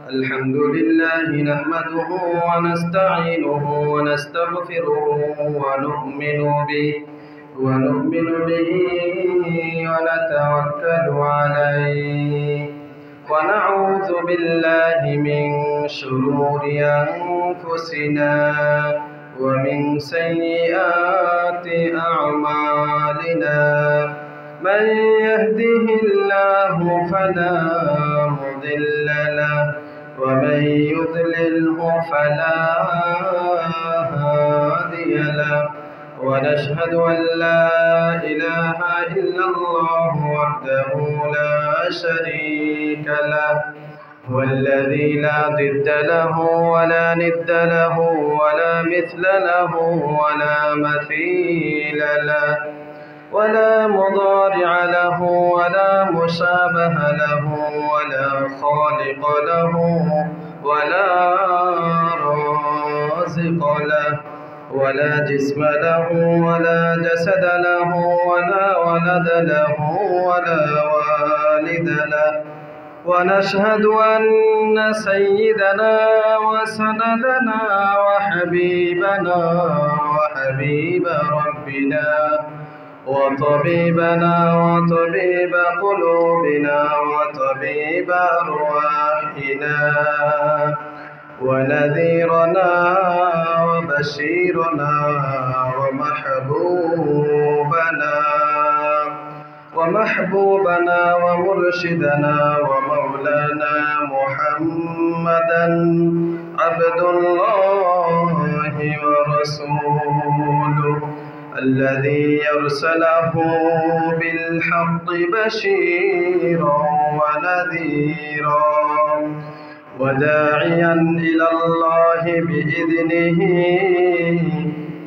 الحمد لله نحمده ونستعينه ونستغفره ونؤمن به ونتوكل عليه ونعوذ بالله من شرور أنفسنا ومن سيئات أعمالنا من يهده الله فلا مضل له ومن يضلله فلا هادي له ونشهد أن لا إله إلا الله وحده لا شريك له هو الذي لا ضد له ولا ند له ولا مثل له ولا مثيل له ولا مضارع له ولا مشابه له ولا خالق له ولا رازق له ولا جسم له ولا جسد له ولا ولد له ولا والد له ونشهد أن سيدنا وسندنا وحبيبنا وحبيب ربنا وطبيبنا وطبيب قلوبنا وطبيب أرواحنا ونذيرنا وبشيرنا ومحبوبنا ومرشدنا ومولانا محمدا عبد الله ورسوله الذي يرسله بالحق بشيرا ونذيرا وداعيا إلى الله بإذنه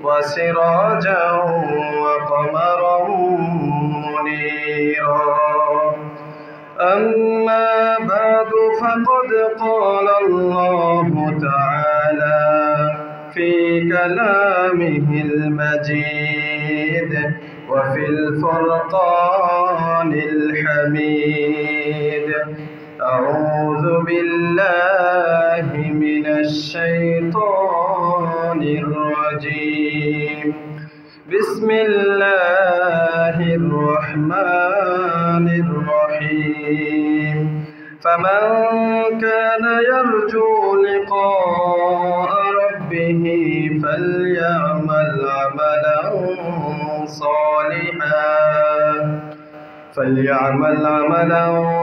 وسراجا وقمرا منيرا أما بعد فقد قال الله تعالى في كلامه المجيد وفي الفرقان الحميد أعوذ بالله من الشيطان الرجيم بسم الله الرحمن الرحيم فمن كان يرجو لقاء ربه فليعمل عملا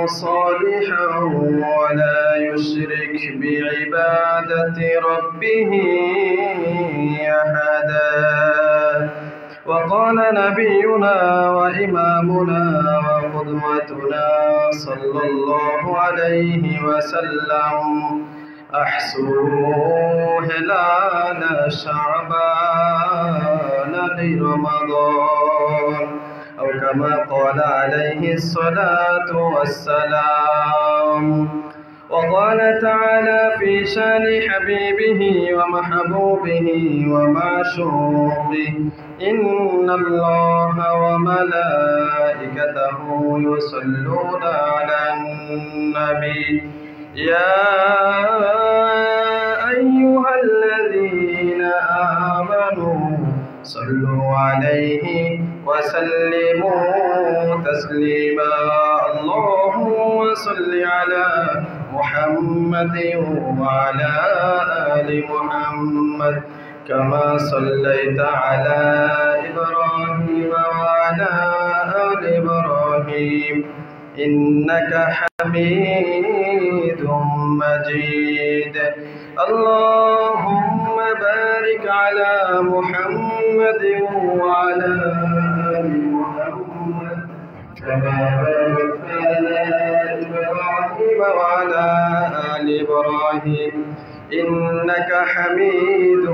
صالحا ولا يشرك بعبادة ربه أحدا وقال نبينا وإمامنا وقدوتنا صلى الله عليه وسلم أحسوا هلال شعبان لرمضان أو كما قال عليه الصلاة والسلام وقال تعالى في شان حبيبه ومحبوبه ومعشوقه إن الله وملائكته يصلون على النبي يا أيها الذين آمنوا صلوا عليه وسلموا تسليما اللهم صل على محمد وعلى آل محمد كما صليت على إبراهيم وعلى آل إبراهيم إنك حميد مجيد اللهم بارك على محمد وعلى آل محمد كما باركت على إبراهيم وعلى آل إبراهيم إنك حميد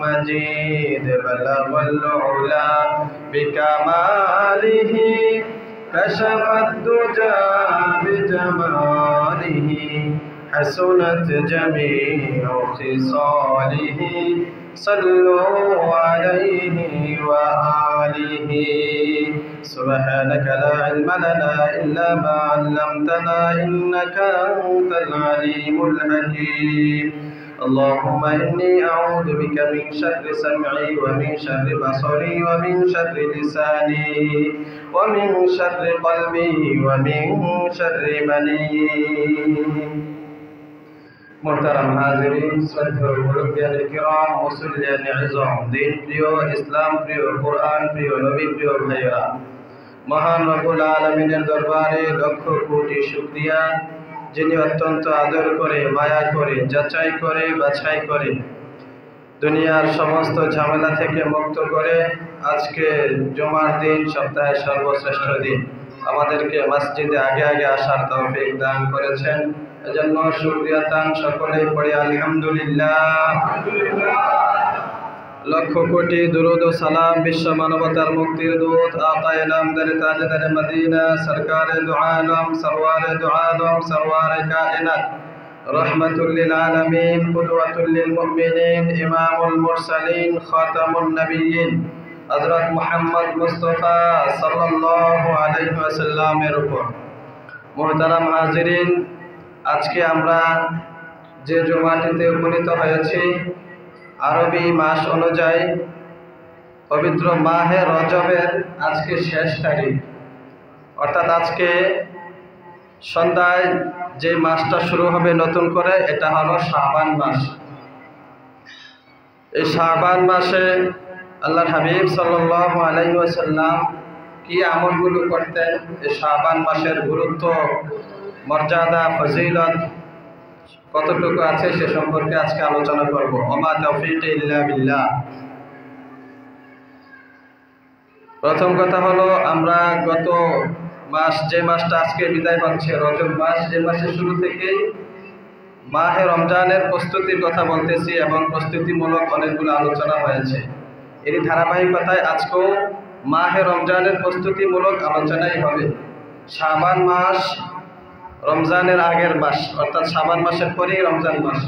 مجيد بلغ العلا بكماله كشف الدجى بجماله حسنت جميع خصاله صلوا عليه وآله سبحانك لا علم لنا إلا ما علمتنا إنك أنت العليم الحكيم اللهم إني أعوذ بك من شر سمعي ومن شر بصري ومن شر لساني ومن شر قلبي ومن شر مني محترم हाज़िरीन শ্রদ্ধেয় মুরব্বিয়ান কিরাম মুসল্লিয়ান ইজম দিন প্রিয় ইসলাম প্রিয় কুরআন প্রিয় নবী প্রিয় ভাইরা মহান রব্বুল আলামিনের দরবারে লক্ষ কোটি শুকরিয়া যিনি অত্যন্ত আদর করে মায়া করে যাচাই করে বাছাই করে দুনিয়ার সমস্ত ঝামেলা থেকে মুক্ত করে আজকে জুমার দিন সপ্তাহের সর্বশ্রেষ্ঠ দিন আমাদেরকে মসজিদে আগে আগে আসার তৌফিক দান করেছেন এজন্য শুকরিয়া তান সকলেই পড়ি আলহামদুলিল্লাহ লক্ষ কোটি দুরূদ ও সালাম বিশ্ব মানবতার মুক্তির দূত আকায়ে নামদার তাজদার মদিনা সরকারে দু আলম সরওয়ারে দু আলম সরওয়ারে কায়নাত রহমাতুল লিল আলামিন কুদওয়াতুল লিল মুমিনিন ইমামুল মুরসালিন খাতামুন নবিয়্যিন হযরত মুহাম্মদ মুস্তাফা সাল্লাল্লাহু আলাইহি ওয়াসাল্লামের উপর মুহতারাম হাজিরিন আজকে আমরা যে জুমাটিতে উপনীত হয়েছি আরবি মাস অনুযায়ী পবিত্র মাহে রজবের আজকে শেষ তারিখ অর্থাৎ আজকে সন্ধ্যায় যে মাসটা শুরু হবে নতুন করে এটা হলো শাবান মাস এই শাবান মাসে আল্লাহর হাবিব সাল্লাল্লাহু আলাইহি ওয়াসাল্লাম কি আমলগুলো করতেন এই শাবান মাসের গুরুত্ব মর্যাদা ফজিলত কতটুকু আছে সে সম্পর্কে আজকে আলোচনা করব ওমা তাওফীক ইল্লা বিল্লাহ প্রথম কথা হলো আমরা গত মাস যে মাসটা আজকে বিদায় হচ্ছে রজব মাস এই মাসের শুরু থেকেই মাহে রমজানের প্রস্তুতির কথা বলতেছি এবং প্রস্তুতিমূলক অনেকগুলো আলোচনা হয়েছে এর ধারাবাহিকতায় আজকেও মাহে রমজানের প্রস্তুতিমূলক আলোচনাই হবে শাবান মাস রমজানের আগের মাস অর্থাৎ শাবান মাসের পরেই রমজান মাস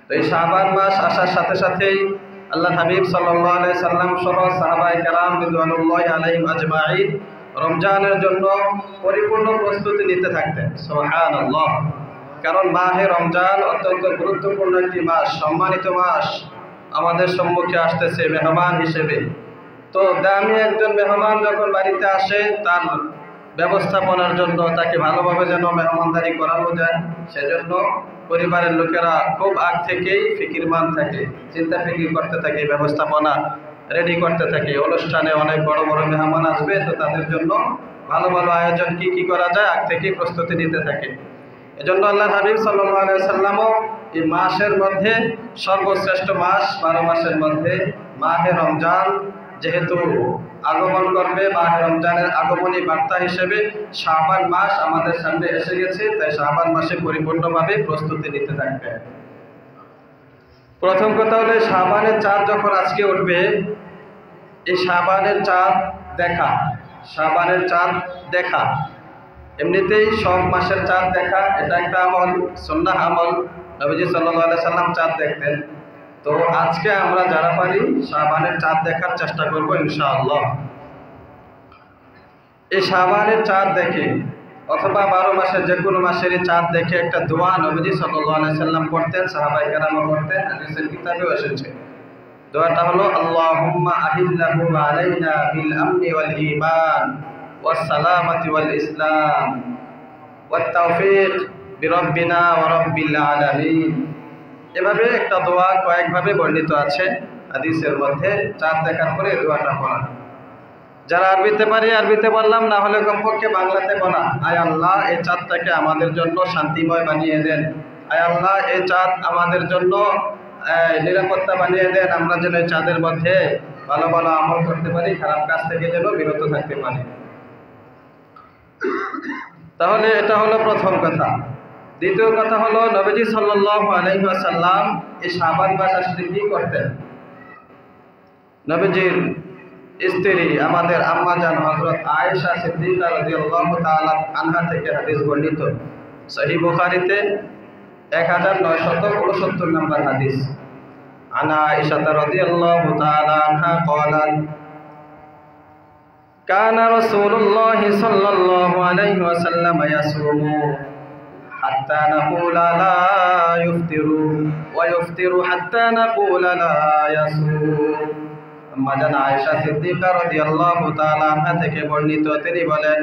তো এই শাবান মাস আসার সাথে সাথেই আল্লাহ হাবিব সাল্লাল্লাহু আলাইহি সাল্লাম সহ সাহাবায়ে কেরাম রিদওয়ানুল্লাহি আলাইহিম আজমাইন রমজানের জন্য পরিপূর্ণ প্রস্তুতি নিতে থাকতেন সুবহানাল্লাহ কারণ মাহে রমজান অত্যন্ত গুরুত্বপূর্ণ একটি মাস সম্মানিত মাস আমাদের সম্মুখে আসতেছে মেহমান হিসেবে তো দামি একজন মেহমান যখন বাড়িতে আসে তার ব্যবস্থাপনার জন্য তাকে ভালোভাবে যেন মেহমানদারি করানো যায় সেজন্য পরিবারের লোকেরা খুব আগ থেকেই ফিকিরমান থাকে চিন্তা ফিকির করতে থাকে ব্যবস্থাপনা রেডি করতে থাকে অনুষ্ঠানে অনেক বড় বড় মেহমান আসবে তো তাদের জন্য ভালো ভালো আয়োজন কি করা যায় আগ থেকেই প্রস্তুতি নিতে থাকে এজন্য আল্লাহর হাবিব সাল্লাল্লাহু আলাইহি ওয়াসাল্লামও এই মাসের মধ্যে সর্বশ্রেষ্ঠ মাস 12 মাসের মধ্যে মাহে রমজান যেহেতু আগমন করবে মাহে রমজানের আগমনী বার্তা হিসেবে শাবান মাস আমাদের সামনে এসে গেছে তাই শাবান মাসে পরিপূর্ণভাবে প্রস্তুতি নিতে থাকবে প্রথম কথা হলো শাবানের চাঁদ যখন আজকে উঠবে এই শাবানের চাঁদ দেখা এমনিতেই সব মাসের চাঁদ দেখা এটা একটা আমল সুন্নাহ আমল নবীজি সাল্লাল্লাহু আলাইহি সাল্লাম চাঁদ দেখতেন তো আজকে আমরা যারা পারি শাবানের চাঁদ দেখার চেষ্টা করব ইনশাআল্লাহ এই শাবানের চাঁদ দেখে অথবা 12 মাসের যে কোনো মাসের চাঁদ দেখে একটা দোয়া নবীজি সাল্লাল্লাহু আলাইহি সাল্লাম করতেন সাহাবায়ে কেরাম করতেন হাদিসের কিতাবেও এসেছে দোয়াটা হলো আল্লাহুম্মা আহিল্লাহু আলাইনা বিল আমনি ওয়াল ঈমান ওয়াস সালামাতি ওয়াল ইসলাম ওয়াত তাওফীক বিরাব্বিনা ওয়া রাব্বিল আলামিন এভাবে একটা দোয়া কয়েকভাবে বর্ণিত আছে হাদিসের মধ্যে চাঁদ দেখার পরে দোয়াটা পড়া যারা আরবিতে পারি আরবিতে বললাম না হলে কমপক্ষে বাংলাতে বলা আয় আল্লাহ এই চাঁদটাকে আমাদের জন্য শান্তিময় বানিয়ে দেন আয় আল্লাহ এই চাঁদ আমাদের জন্য নিরাপত্তা বানিয়ে দেন আমরা যেন এই চাঁদের মধ্যে ভালো ভালো আমল করতে পারি খারাপ কাজ থেকে যেন বিরত থাকতে পারি তাহলে এটা হলো প্রথম কথা দ্বিতীয় কথা হলো নবীজি সাল্লাল্লাহু আলাইহি ওয়াসাল্লাম এই শাবান মাস আসলে কি করতেন নবীজির স্ত্রী আমাদের আম্মা জান হযরত আয়েশা সিদ্দিকা রাদিয়াল্লাহু তাআলা আনহা থেকে হাদিস বর্ণিত সহিহ বুখারীতে 1969 নম্বর হাদিস عن عائشة رضي الله تعالى عنها قالت كان رسول الله صلى الله عليه وسلم يصوم حتى نقول لا يفطر ويفطر حتى نقول لا يصوم আম্মা জান আয়েশা সিদ্দিকা রাদিয়াল্লাহু তাআলা আনহা থেকে বর্ণিত, তিনি বলেন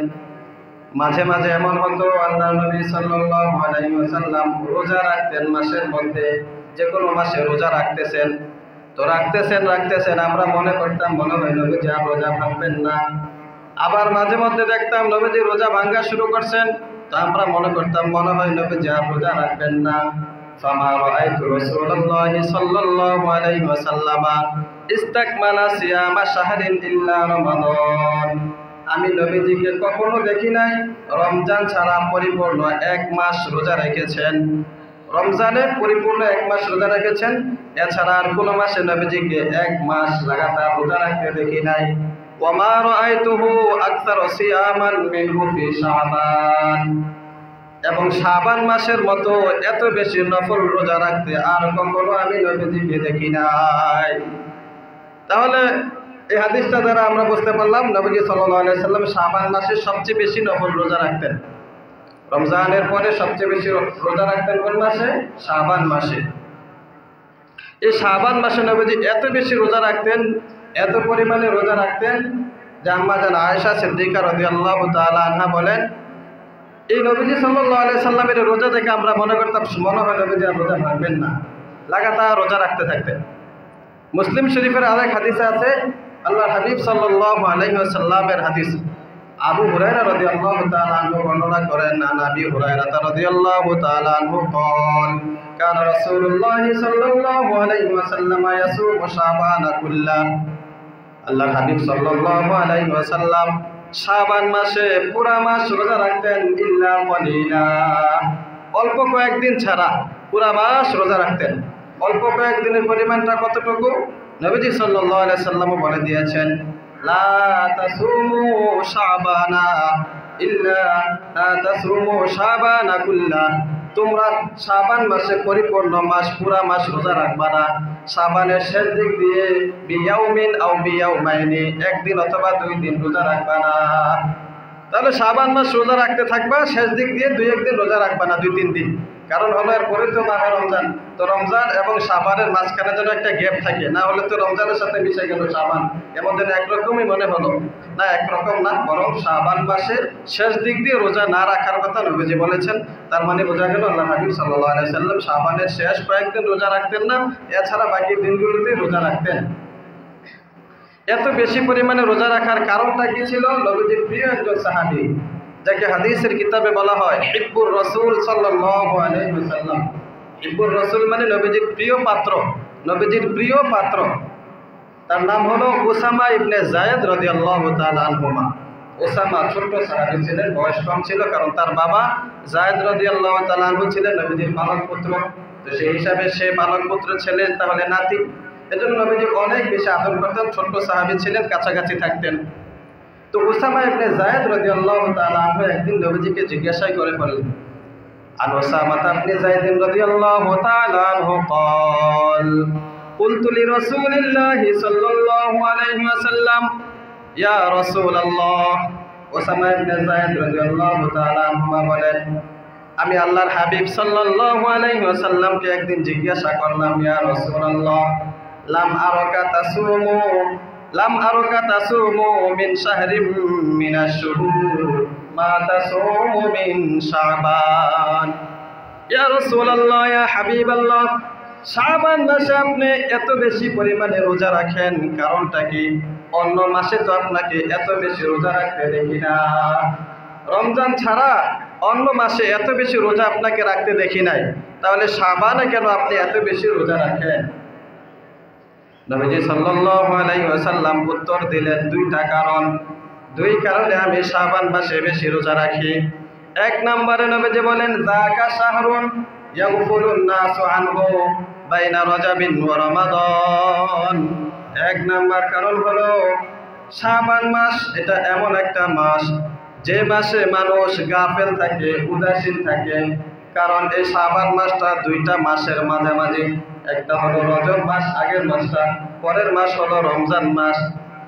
মাঝে মাঝে এমন হতো আল্লাহর নবী সাল্লাল্লাহু আলাইহি ওয়াসাল্লাম রোজা রাখতেন, মাসের মধ্যে যে কোনো মাসে রোজা রাখতেছেন, তো রাখতেছেন আমরা মনে করতাম মনে হয় নবীজি আর রোজা ভাঙবেন না। আবার মাঝে মধ্যে দেখতাম নবীজি রোজা ভাঙা শুরু করছেন, তো আমরা মনে করতাম মনে হয় নবীজি আর রোজা রাখবেন না। ফামা রাআইতু রাসূলুল্লাহি সাল্লাল্লাহু আলাইহি ওয়াসাল্লাম ইস্তাকমালা সিয়ামা শাহরিন ইল্লা রমাদান, আমি নবীজিকে কখনো দেখি নাই রমজান ছাড়া পরিপূর্ণ এক মাস রোজা রেখেছেন। রমজানে পরিপূর্ণ এক মাস রোজা রেখেছেন, এছাড়া আর কোনো মাসে নবীজিকে এক মাস লাগাতার রোজা রাখতে দেখি নাই। ওয়ামা রাআইতুহু আকসার সিয়ামান মিনহু ফি শাবান, এবং শাবান মাসের মতো এত বেশি নফল রোজা রাখতে আর কখনো আমি নবীজিকে দেখি নাই। তাহলে এই হাদিসটা দ্বারা আমরা বুঝতে পারলাম নবীজি সাল্লাল্লাহু আলাইহি সাল্লাম শাবান মাসে সবচেয়ে বেশি নফল রোজা রাখতেন। রমজানের পরে সবচেয়ে বেশি রোজা রাখতেন কোন মাসে? শাবান মাসে। এই শাবান মাসে নবীজি এত বেশি রোজা রাখতেন, এত পরিমাণে রোজা রাখতেন যে আম্মা জান আয়েশা সিদ্দিকা রাদিয়াল্লাহু তাআলা আনহা বলেন এই নবীজি সাল্লাল্লাহু আলাইহি সাল্লামের রোজা দেখে আমরা মনে করতাম মনে হয় নবীজি আর রোজা ভাঙবেন না, লাগাতার রোজা রাখতে থাকতেন। মুসলিম শরীফের আরেক হাদিসে আছে আল্লাহর হাবিব সাল্লাল্লাহু আলাইহি ওয়াসাল্লামের হাদিস, আবু হুরায়রা রাদিয়াল্লাহু তাআলা আনহু বর্ণনা করেন, নবী হুরায়রা রাদিয়াল্লাহু তাআলা আনহু قال كان رسول الله صلى الله عليه وسلم يصوم شعبان كله, আল্লাহর হাবিব সাল্লাল্লাহু আলাইহি ওয়াসাল্লাম শাবান মাসে পুরা মাস রোজা রাখতেন, ইল্লা কলিলা, অল্প কয়েকদিন ছাড়া পুরা মাস রোজা রাখতেন। অল্প কয়েকদিনের পরিমাণটা কতটুকু? নবীজি সাল্লাল্লাহু আলাইহি সাল্লাম বলে দিয়েছেন লা তাসুমু শাবানা ইল্লা তাসুমু শাবানা কুল্লা, তোমরা শাবান মাসে পরিপূর্ণ মাস পুরা মাস রোজা রাখবা না, শাবানের শেষ দিক দিয়ে বিয়াউমিন আও বিয়াউমাইনি, একদিন অথবা দুই দিন রোজা রাখবা না। তাহলে শাবান মাস রোজা রাখতে থাকবা, শেষ দিক দিয়ে দুই একদিন রোজা রাখবা না, দুই তিন দিন। কারণ হলো এরপরে তো মাহে রমজান, তো রমজান এবং শাবানের মাঝখানে যেন একটা গ্যাপ থাকে, না হলে তো রমজানের সাথে মিশে গেল শাবান, এমন যেন একরকমই মনে হলো না, একরকম না, বরং শাবান মাসের শেষ দিক দিয়ে রোজা না রাখার কথা নবীজি বলেছেন। তার মানে বোঝা গেল আল্লাহ হাবিব সাল্লাল্লাহু আলাইহি সাল্লাম শাবানের শেষ কয়েকদিন রোজা রাখতেন না, এছাড়া বাকি দিনগুলোতে রোজা রাখতেন। এত বেশি পরিমাণে রোজা রাখার কারণটা কি ছিল? নবীজির প্রিয় একজন সাহাবী, যাকে হাদিসের কিতাবে বলা হয় হিব্বুর রাসূল সাল্লাল্লাহু আলাইহি ওয়াসাল্লাম। হিব্বুর রাসূল মানে নবীজির প্রিয় পাত্র, নবীজির প্রিয় পাত্র। তার নাম হলো উসামা ইবনে যায়েদ রাদিয়াল্লাহু তাআলা আনহুমা। উসামা ছোট্ট সাহাবী ছিলেন, বয়স কম ছিল, কারণ তার বাবা যায়েদ রাদিয়াল্লাহু তাআলা আনহু ছিলেন নবীজির পালক পুত্র, তো সেই হিসাবে সে পালক পুত্র ছিলেন, তাহলে নাতি। এজন্য নবীজি অনেক বেশি আদর করতেন, ছোট্ট সাহাবী ছিলেন, কাছাকাছি থাকতেন। তো উসামা ইবনে যায়েদ রাদিয়াল্লাহু তাআলা আনহু একদিন নবীজিকে জিজ্ঞাসা করে বলেন আন উসামা ইবনে যায়েদ রাদিয়াল্লাহু তাআলা আনহু قال قلت لرسول الله صلى الله عليه وسلم يا رسول الله, উসামা ইবনে যায়েদ রাদিয়াল্লাহু তাআলা আনহু বলেন আমি আল্লাহর হাবিব সাল্লাল্লাহু আলাইহি ওয়াসাল্লামকে একদিন জিজ্ঞাসা করলাম, ইয়া রাসূলুল্লাহ লাম আরাকা তাসুমু মিন শাহরিম মিনাশ শুহুর মা তাসুমু মিন শাবান, ইয়া রাসূলুল্লাহ ইয়া হাবিবাল্লাহ, শাবান মাসে আপনি এত বেশি পরিমাণে রোজা রাখেন, কারণটা কি? অন্য মাসে তো আপনাকে এত বেশি রোজা রাখতে দেখি না, রমজান ছাড়া অন্য মাসে এত বেশি রোজা আপনাকে রাখতে দেখি নাই, তাহলে শাবানে কেন আপনি এত বেশি রোজা রাখেন? নবীজি সাল্লাল্লাহু আলাইহি ওয়াসাল্লাম উত্তর দিলেন দুইটা কারণ, দুই কারণে আমি শাবান মাসে বেশি রোজা রাখি। এক নম্বরে নবীজি বলেন যাকা শাহরুন ইয়াগফুলুন নাসু আনহু বাইনা রজাবিন ওয়া রমাদান, এক নাম্বার কারণ হলো শাবান মাস এটা এমন একটা মাস যে মাসে মানুষ গাফেল থাকে, উদাসীন থাকে, কারণ এই শাবান মাসটা দুইটা মাসের মাঝামাঝি, একটা হলো রজব মাস, আগের মাসটা, পরের মাস হলো রমজান মাস।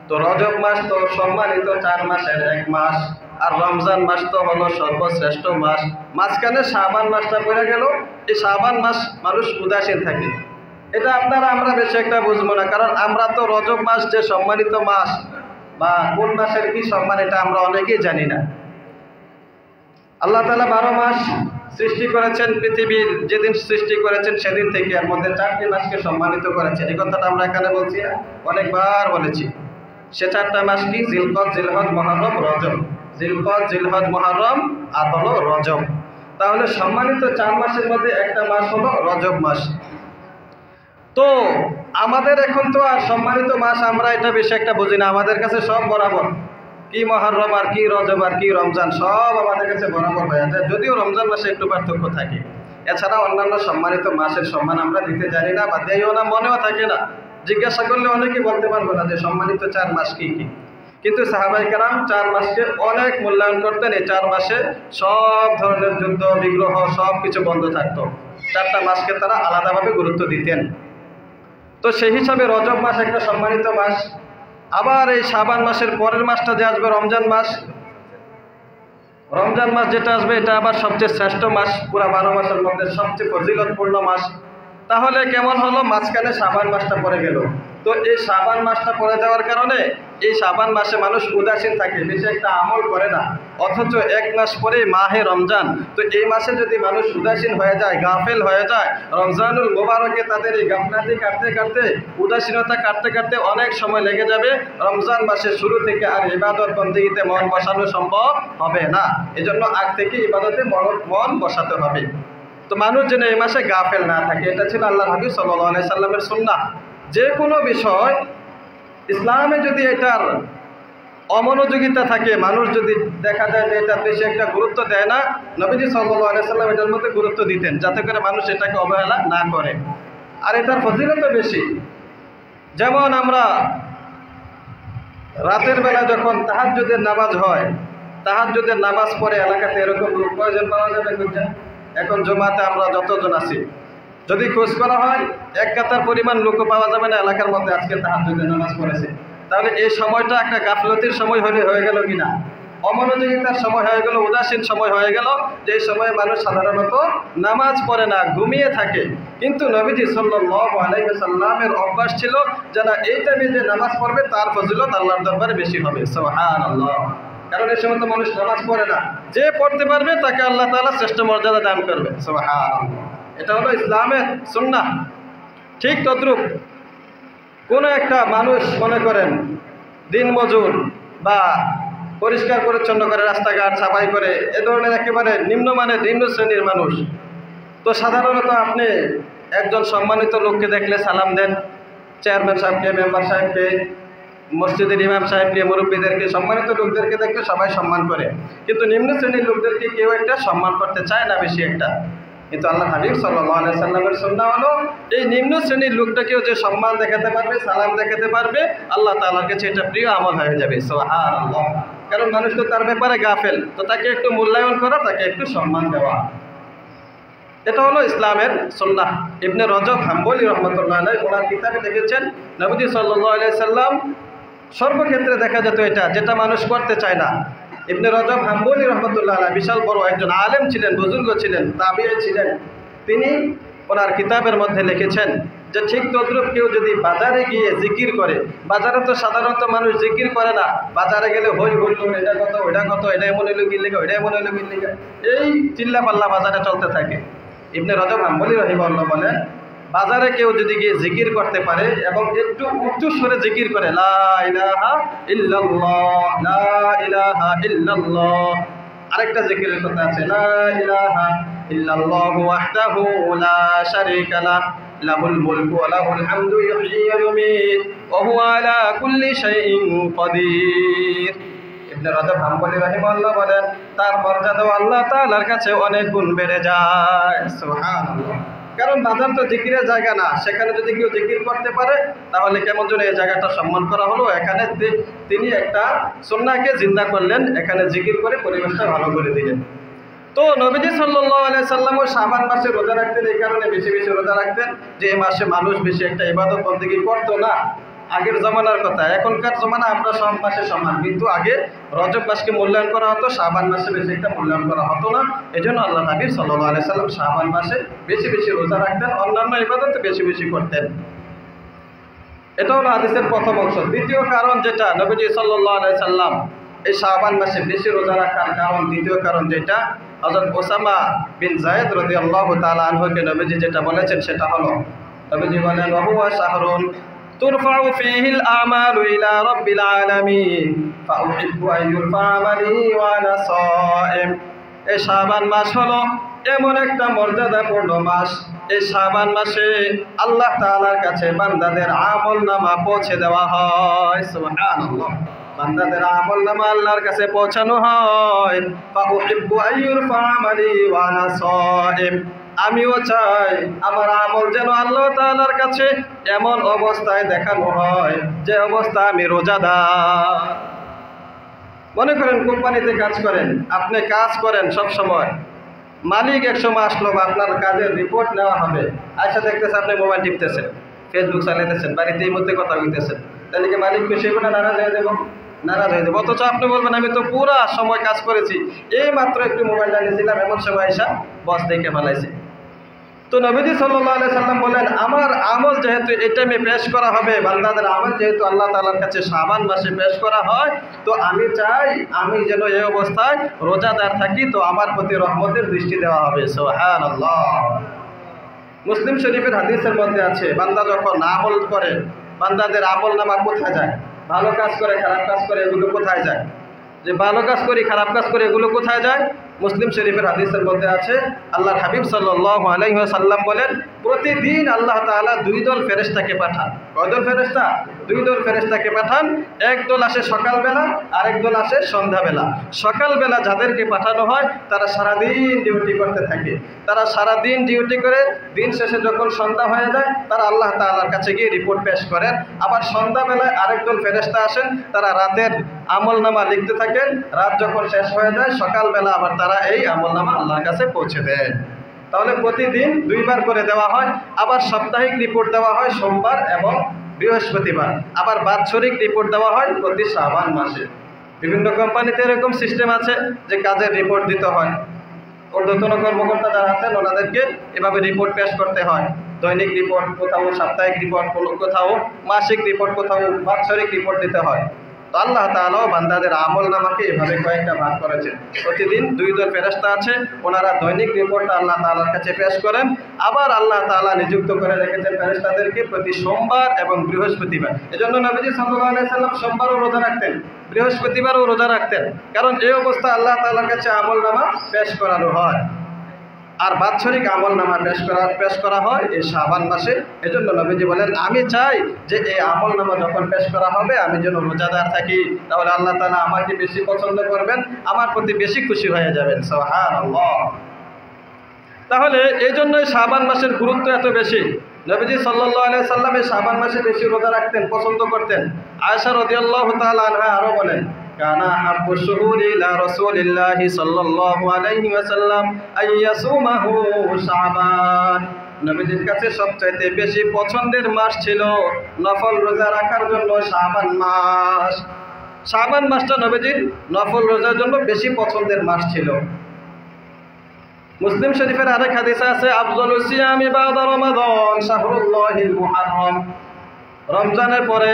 তো রজব মাস তো সম্মানিত 4 মাসের এক মাস, আর রমজান মাস তো হলো সর্বশ্রেষ্ঠ মাস। মাঝখানে শাবান মাসটা পড়ে গেল। এই শাবান মাস মানুষ উদাসীন থাকে। এটা আমরা বেশি একটা বুঝবো না, কারণ আমরা তো রজব মাস যে সম্মানিত মাস বা কোন মাসের কি সম্মান এটা আমরা অনেকেই জানি না। আল্লাহ তাআলা 12 মাস সৃষ্টি করেছেন, পৃথিবীর যেদিন সৃষ্টি করেছেন সেদিন থেকে এর মধ্যে 4টি মাসকে সম্মানিত করেছেন। এই কথাটা আমরা এখানে বলছি না, অনেকবার বলেছি। সে 4টা মাস কি? জিলকদ, জিলহজ, মুহররম, রজব। জিলকদ, জিলহজ, মুহররম আর হলো রজব। তাহলে সম্মানিত 4 মাসের মধ্যে একটা মাস হলো রজব মাস। তো আমাদের এখন তো আর সম্মানিত মাস আমরা এটা বেশি একটা বুঝি না। আমাদের কাছে সব বরাবর, কি মুহররম আর কি রজব আর কি রমজান সব আমাদের কাছে বরাবর হয়ে যায়, যদিও রমজান মাসে একটু পার্থক্য থাকে। এছাড়া অন্যান্য সম্মানিত মাসের সম্মান আমরা দিতে জানি না বা দেইও না, মনেও থাকে না। জিজ্ঞাসা করলে অনেকেই বলতে পারবো না যে সম্মানিত 4 মাস কি কি। কিন্তু সাহাবায়ে কেরাম 4 মাসকে অনেক মূল্যায়ন করতেন। এই 4 মাসে সব ধরনের যুদ্ধ বিগ্রহ সব কিছু বন্ধ থাকতো। 4টা মাসকে তারা আলাদাভাবে গুরুত্ব দিতেন। তো সেই হিসাবে রজব মাস একটা সম্মানিত মাস। আবার এই শাবান মাসের পরের মাসটা যে আসবে রমজান মাস, রমজান মাস যেটা আসবে এটা আবার সবচেয়ে শ্রেষ্ঠ মাস, পুরা 12 মাসের মধ্যে সবচেয়ে ফজিলতপূর্ণ মাস। তাহলে কেমন হলো? মাঝখানে শাবান মাসটা পড়ে গেল। তো এই শাবান মাসটা পড়ে যাওয়ার কারণে এই শাবান মাসে মানুষ উদাসীন থাকে, বেশি একটা আমল করে না। অথচ 1 মাস পরেই মাহে রমজান। তো এই মাসে যদি মানুষ উদাসীন হয়ে যায়, গাফেল হয়ে যায়, রমজানুল মোবারকে তাদের এই গাফলাতি কাটতে কাটতে, উদাসীনতা কাটতে কাটতে অনেক সময় লেগে যাবে। রমজান মাসের শুরু থেকে আর ইবাদত বন্দেগীতে মন বসানো সম্ভব হবে না। এজন্য আগ থেকে ইবাদতে মন বসাতে হবে। তো মানুষ যেন এই মাসে গাফেল না থাকে, এটা ছিল আল্লাহর হাবিব সাল্লাল্লাহু আলাইহি সাল্লামের সুন্নাহ। যে কোনো বিষয় ইসলামে যদি এটার অমনোযোগিতা থাকে, মানুষ যদি দেখা যায় যে এটা বেশি একটা গুরুত্ব দেয় না, নবীজি সাল্লাল্লাহু আলাইহি সাল্লাম এটার মধ্যে গুরুত্ব দিতেন, যাতে করে মানুষ এটাকে অবহেলা না করে। আর এটার ফজিলত বেশি। যেমন আমরা রাতের বেলা যখন তাহাজ্জুদের নামাজ হয়, তাহাজ্জুদের নামাজ পড়ে এলাকাতে এরকম লোক কয়জন পাওয়া যাবে? এখন জমাতে আমরা যতজন আছি, যদি খোঁজ করা হয় 1 কাতার পরিমাণ লোকও পাওয়া যাবে না এলাকার মধ্যে আজকে তাহাজ্জুদের নামাজ পড়েছে। তাহলে এই সময়টা একটা গাফলতির সময় হয়ে গেল কিনা, অমনোযোগিতার সময় হয়ে গেল, উদাসীন সময় হয়ে গেল, যে সময়ে মানুষ সাধারণত নামাজ পড়ে না, ঘুমিয়ে থাকে। কিন্তু নবীজি সাল্লাল্লাহু আলাইহি ওয়াসাল্লামের অভ্যাস ছিল যেন এই টাইমে যে নামাজ পড়বে তার ফজিলত আল্লাহর দরবারে বেশি হবে। সুবহানাল্লাহ। কারণ এই সময় তো মানুষ নামাজ পড়ে না, যে পড়তে পারবে তাকে আল্লাহ তাআলা শ্রেষ্ঠ মর্যাদা দান করবে। সুবহানাল্লাহ। এটা হলো ইসলামের সুন্নাহ। ঠিক তদ্রূপ কোনো একটা মানুষ মনে করেন দিনমজুর বা পরিষ্কার পরিচ্ছন্ন করে, রাস্তাঘাট সাফাই করে, এ ধরনের একেবারে নিম্নমানের নিম্ন শ্রেণীর মানুষ। তো সাধারণত আপনি একজন সম্মানিত লোককে দেখলে সালাম দেন, চেয়ারম্যান সাহেবকে, মেম্বার সাহেবকে, মসজিদের ইমাম সাহেবকে, মুরব্বীদেরকে, সম্মানিত লোকদেরকে দেখলে সবাই সম্মান করে। কিন্তু নিম্ন শ্রেণীর লোকদেরকে কেউ একটা সম্মান করতে চায় না বেশি একটা। কিন্তু আল্লাহ হাবিব সাল্লাল্লাহু আলাইহি সাল্লামের সুন্নাহ হলো এই নিম্ন শ্রেণীর লোকটাকেও যে সম্মান দেখাতে পারবে, সালাম দেখাতে পারবে, আল্লাহ তাআলার কাছে এটা প্রিয় আমল হয়ে যাবে। সুবহানাল্লাহ। কারণ মানুষ তো তার ব্যাপারে গাফেল, তো তাকে একটু মূল্যায়ন করা, তাকে একটু সম্মান দেওয়া, এটা হলো ইসলামের সুন্নাহ। ইবনে রজব হাম্বলি রাহমাতুল্লাহ আলাইহি ওনার কিতাবে লিখেছেন, নবী সাল্লাল্লাহু আলাইহি সাল্লাম সর্বক্ষেত্রে দেখা যেত এটা যেটা মানুষ করতে চায় না। ইবনে রজব হাম্বলি রাহমাতুল্লাহ আলাইহি বিশাল বড় একজন আলেম ছিলেন, বুজুর্গ ছিলেন, তাবিঈ ছিলেন। তিনি ওনার কিতাবের মধ্যে লিখেছেন যে ঠিক তদ্রূপ কেউ যদি বাজারে গিয়ে জিকির করে, বাজারে তো সাধারণত মানুষ জিকির করে না, বাজারে গেলে হই হুল্লোড়, এটা কত ওইটা কত, এটা এমন হইলো কি লেখা, ওইটা এমন হইলো কি লেখা, এই চিল্লা পাল্লা বাজারে চলতে থাকে। ইবনে রজব হাম্বলি রাহিমাহুল্লাহ বলেন, বাজারে কেউ যদি গিয়ে জিকির করতে পারে এবং একটু উচ্চ স্বরে জিকির করে, লা ইলাহা ইল্লাল্লাহ, লা ইলাহা ইল্লাল্লাহ। আরেকটা জিকিরের কথা আছে, লা ইলাহা ইল্লাল্লাহু ওয়াহদাহু লা শারীকা লাহু, লাহুল মুলকু ওয়া লাহুল হামদু ইহয়ী ওয়া ইউমীত ওয়া হুয়া আলা কুল্লি শাইইন কাদির। ইবনে রজব হাম্বলি রাহিমাহুল্লাহ বলেন, তার মর্যাদা আল্লাহ তাআলার কাছে অনেক গুণ বেড়ে যায়। সুবহানাল্লাহ। কারণ বাজার তো জিকিরের জায়গা না, সেখানে যদি কেউ জিকির করতে পারে তাহলে কেমন যেন এই জায়গাটা সম্মান করা হলো। এখানে তিনি একটা সুন্নাহকে জিন্দা করলেন, এখানে জিকির করে পরিবেশটা ভালো করে দিলেন। তো নবীজি সাল্লাল্লাহু আলাইহি সাল্লামও শাবান মাসে রোজা রাখতেন, এই কারণে বেশি বেশি রোজা রাখতেন যে এই মাসে মানুষ বেশি একটা ইবাদত বন্দেগী করতো না। আগের জমানার কথা, এখনকার জমানা আমরা সব মাসে সমান, কিন্তু আগে রজব মাসকে মূল্যায়ন করা হতো, শাবান মাসে বেশি একটা মূল্যায়ন করা হতো না। এই জন্য আল্লাহ নবী সাল্লাল্লাহু আলাইহি সাল্লাম শাবান মাসে বেশি বেশি রোজা রাখতেন, অন্যান্য ইবাদত বেশি বেশি করতেন। এটা হলো হাদিসের প্রথম অংশ। দ্বিতীয় কারণ যেটা নবীজি সাল্লাল্লাহু আলাইহি সাল্লাম এই শাবান মাসে বেশি রোজা রাখার কারণ, দ্বিতীয় কারণ যেটা হযরত ওসামা বিন যায়েদ রাদিয়াল্লাহু তাআলা আনহুকে নবীজি যেটা বলেছেন সেটা হলো, নবীজি বলেন ওয়া শাহরুন তুরফাউ ফীহিল আমালু ইলা রাব্বিল আলামিন ফাউহিব্বু আন ইউরফা আমালি ওয়া আনা সাইম। এই শাবান মাস হলো এমন একটা মর্যাদাপূর্ণ মাস, এই শাবান মাসে আল্লাহ তাআলার কাছে বান্দাদের আমলনামা পৌঁছে দেওয়া হয়। সুবহানাল্লাহ, বান্দাদের আমলনামা আল্লাহর কাছে পৌঁছানো হয়। ফাউহিব্বু আন ইউরফা আমালি ওয়া আনা সাইম, আমিও চাই আমার আমল যেন আল্লাহ তাআলার কাছে এমন অবস্থায় দেখানো হয় যে অবস্থা আমি রোজাদার। মনে করেন কোম্পানিতে কাজ করেন, আপনি কাজ করেন সব সময়, মালিক এক সময় আসলো বা আপনার কাজের রিপোর্ট নেওয়া হবে, আয়সা দেখতেছে আপনি মোবাইল টিপতেছেন, ফেসবুক চালাইতেছেন, বাড়িতে এই মধ্যে কথা বলতেছেন, তাহলে কি মালিক খুশি হবে না নারাজ হয়ে যাবো? নারাজ হয়ে যাবো। অথচ আপনি বলবেন আমি তো পুরা সময় কাজ করেছি, এই মাত্র একটু মোবাইলটা নিয়েছিলাম, এমন সময় আয়সা বস দেখে ফেলাইছে। তো নবীজি সাল্লাল্লাহু আলাইহি সাল্লাম বলেন আমার আমল যেহেতু এই টাইমে পেশ করা হবে, বান্দাদের আমল যেহেতু আল্লাহ তাআলার কাছে শাবান মাসে পেশ করা হয়, তো আমি চাই আমি যেন এই অবস্থায় রোজাদার থাকি, তো আমার প্রতি রহমতের দৃষ্টি দেওয়া হবে। সুবহানাল্লাহ। মুসলিম শরীফের হাদিসের মধ্যে আছে বান্দা যখন আমল করে, বান্দাদের আমল নামা কোথায় যায়? ভালো কাজ করে খারাপ কাজ করে এগুলো কোথায় যায়? যে ভালো কাজ করি খারাপ কাজ করে এগুলো কোথায় যায়? মুসলিম শরীফের হাদিসের মধ্যে আছে আল্লাহর হাবিব সাল্লাল্লাহু আলাইহি ওয়াসাল্লাম বলেন প্রতিদিন আল্লাহ তাআলা দুই দল ফেরেশতাকে পাঠান। কয় দল ফেরেশতা? দুই দল ফেরেশতাকে পাঠান। এক দল আসে সকালবেলা, আরেক দল আসে সন্ধ্যাবেলা। সকালবেলা যাদেরকে পাঠানো হয় তারা সারাদিন ডিউটি করতে থাকে, তারা সারাদিন ডিউটি করে দিন শেষে যখন সন্ধ্যা হয়ে যায় তারা আল্লাহ তাআলার কাছে গিয়ে রিপোর্ট পেশ করেন। আবার সন্ধ্যাবেলায় আরেক দল ফেরেশতা আসেন, তারা রাতের আমলনামা লিখতে থাকেন। রাত যখন শেষ হয়ে যায় সকালবেলা আবার তারা এই আমলনামা আল্লাহর কাছে পৌঁছে দেন। তাহলে প্রতিদিন দুইবার করে দেওয়া হয়। আবার সাপ্তাহিক রিপোর্ট দেওয়া হয় সোমবার এবং বৃহস্পতিবার। আবার বাৎসরিক রিপোর্ট দেওয়া হয় প্রতি শাবান মাসে। বিভিন্ন কোম্পানিতে এরকম সিস্টেম আছে যে কাজের রিপোর্ট দিতে হয়। ঊর্ধ্বতন কর্মকর্তা যারা আছেন ওনাদেরকে এভাবে রিপোর্ট পেশ করতে হয়। দৈনিক রিপোর্ট, কোথাও সাপ্তাহিক রিপোর্ট, কোথাও মাসিক রিপোর্ট, কোথাও বাৎসরিক রিপোর্ট দিতে হয়। তো আল্লাহ তাআলাও বান্দাদের আমল নামাকে এভাবে কয়েকটা ভাগ করেছেন। প্রতিদিন দুই দল ফেরেশতা আছে, ওনারা দৈনিক রিপোর্টটা আল্লাহ তাআলার কাছে পেশ করেন। আবার আল্লাহ তাআলা নিযুক্ত করে রেখেছেন ফেরেশতাদেরকে প্রতি সোমবার এবং বৃহস্পতিবার। এজন্য নবীজি সাল্লাল্লাহু আলাইহি সাল্লাম সোমবারও রোজা রাখতেন, বৃহস্পতিবারও রোজা রাখতেন, কারণ এই অবস্থা আল্লাহ তাআলার কাছে আমল নামা পেশ করানো হয়। আর বাৎসরিক আমল নামা পেশ করা হয় এই শাবান মাসে। এজন্য নবীজি বলেন আমি চাই যে এই আমল নামা যখন পেশ করা হবে আমি যেন রোজাদার থাকি, তাহলে আল্লাহ তাআলা আমাকে বেশি পছন্দ করবেন, আমার প্রতি বেশি খুশি হয়ে যাবেন। সুবহানাল্লাহ। তাহলে এই জন্যই শাবান মাসের গুরুত্ব এত বেশি। নবীজি সাল্লাল্লাহু আলাইহি সাল্লাম এই শাবান মাসে বেশি রোজা রাখতেন, পছন্দ করতেন। আয়েশা রাদিয়াল্লাহু তাআলা আনহা আরো বলেন কানা আহাব্বু শুহুরি ইলা রাসূলিল্লাহি সাল্লাল্লাহু আলাইহি ওয়াসাল্লাম আইয়াসুমাহু শাবান। নবীজির কাছে সবচাইতে বেশি পছন্দের মাস ছিল নফল রোজা রাখার জন্য শাবান মাস। শাবান মাসটা নবীজির নফল রোজার জন্য বেশি পছন্দের মাস ছিল। মুসলিম শরীফের আরেক হাদিস আছে আফজালুস সিয়ামি বাদা রমাদান শাহরুল্লাহিল মুহাররম। রমজানের পরে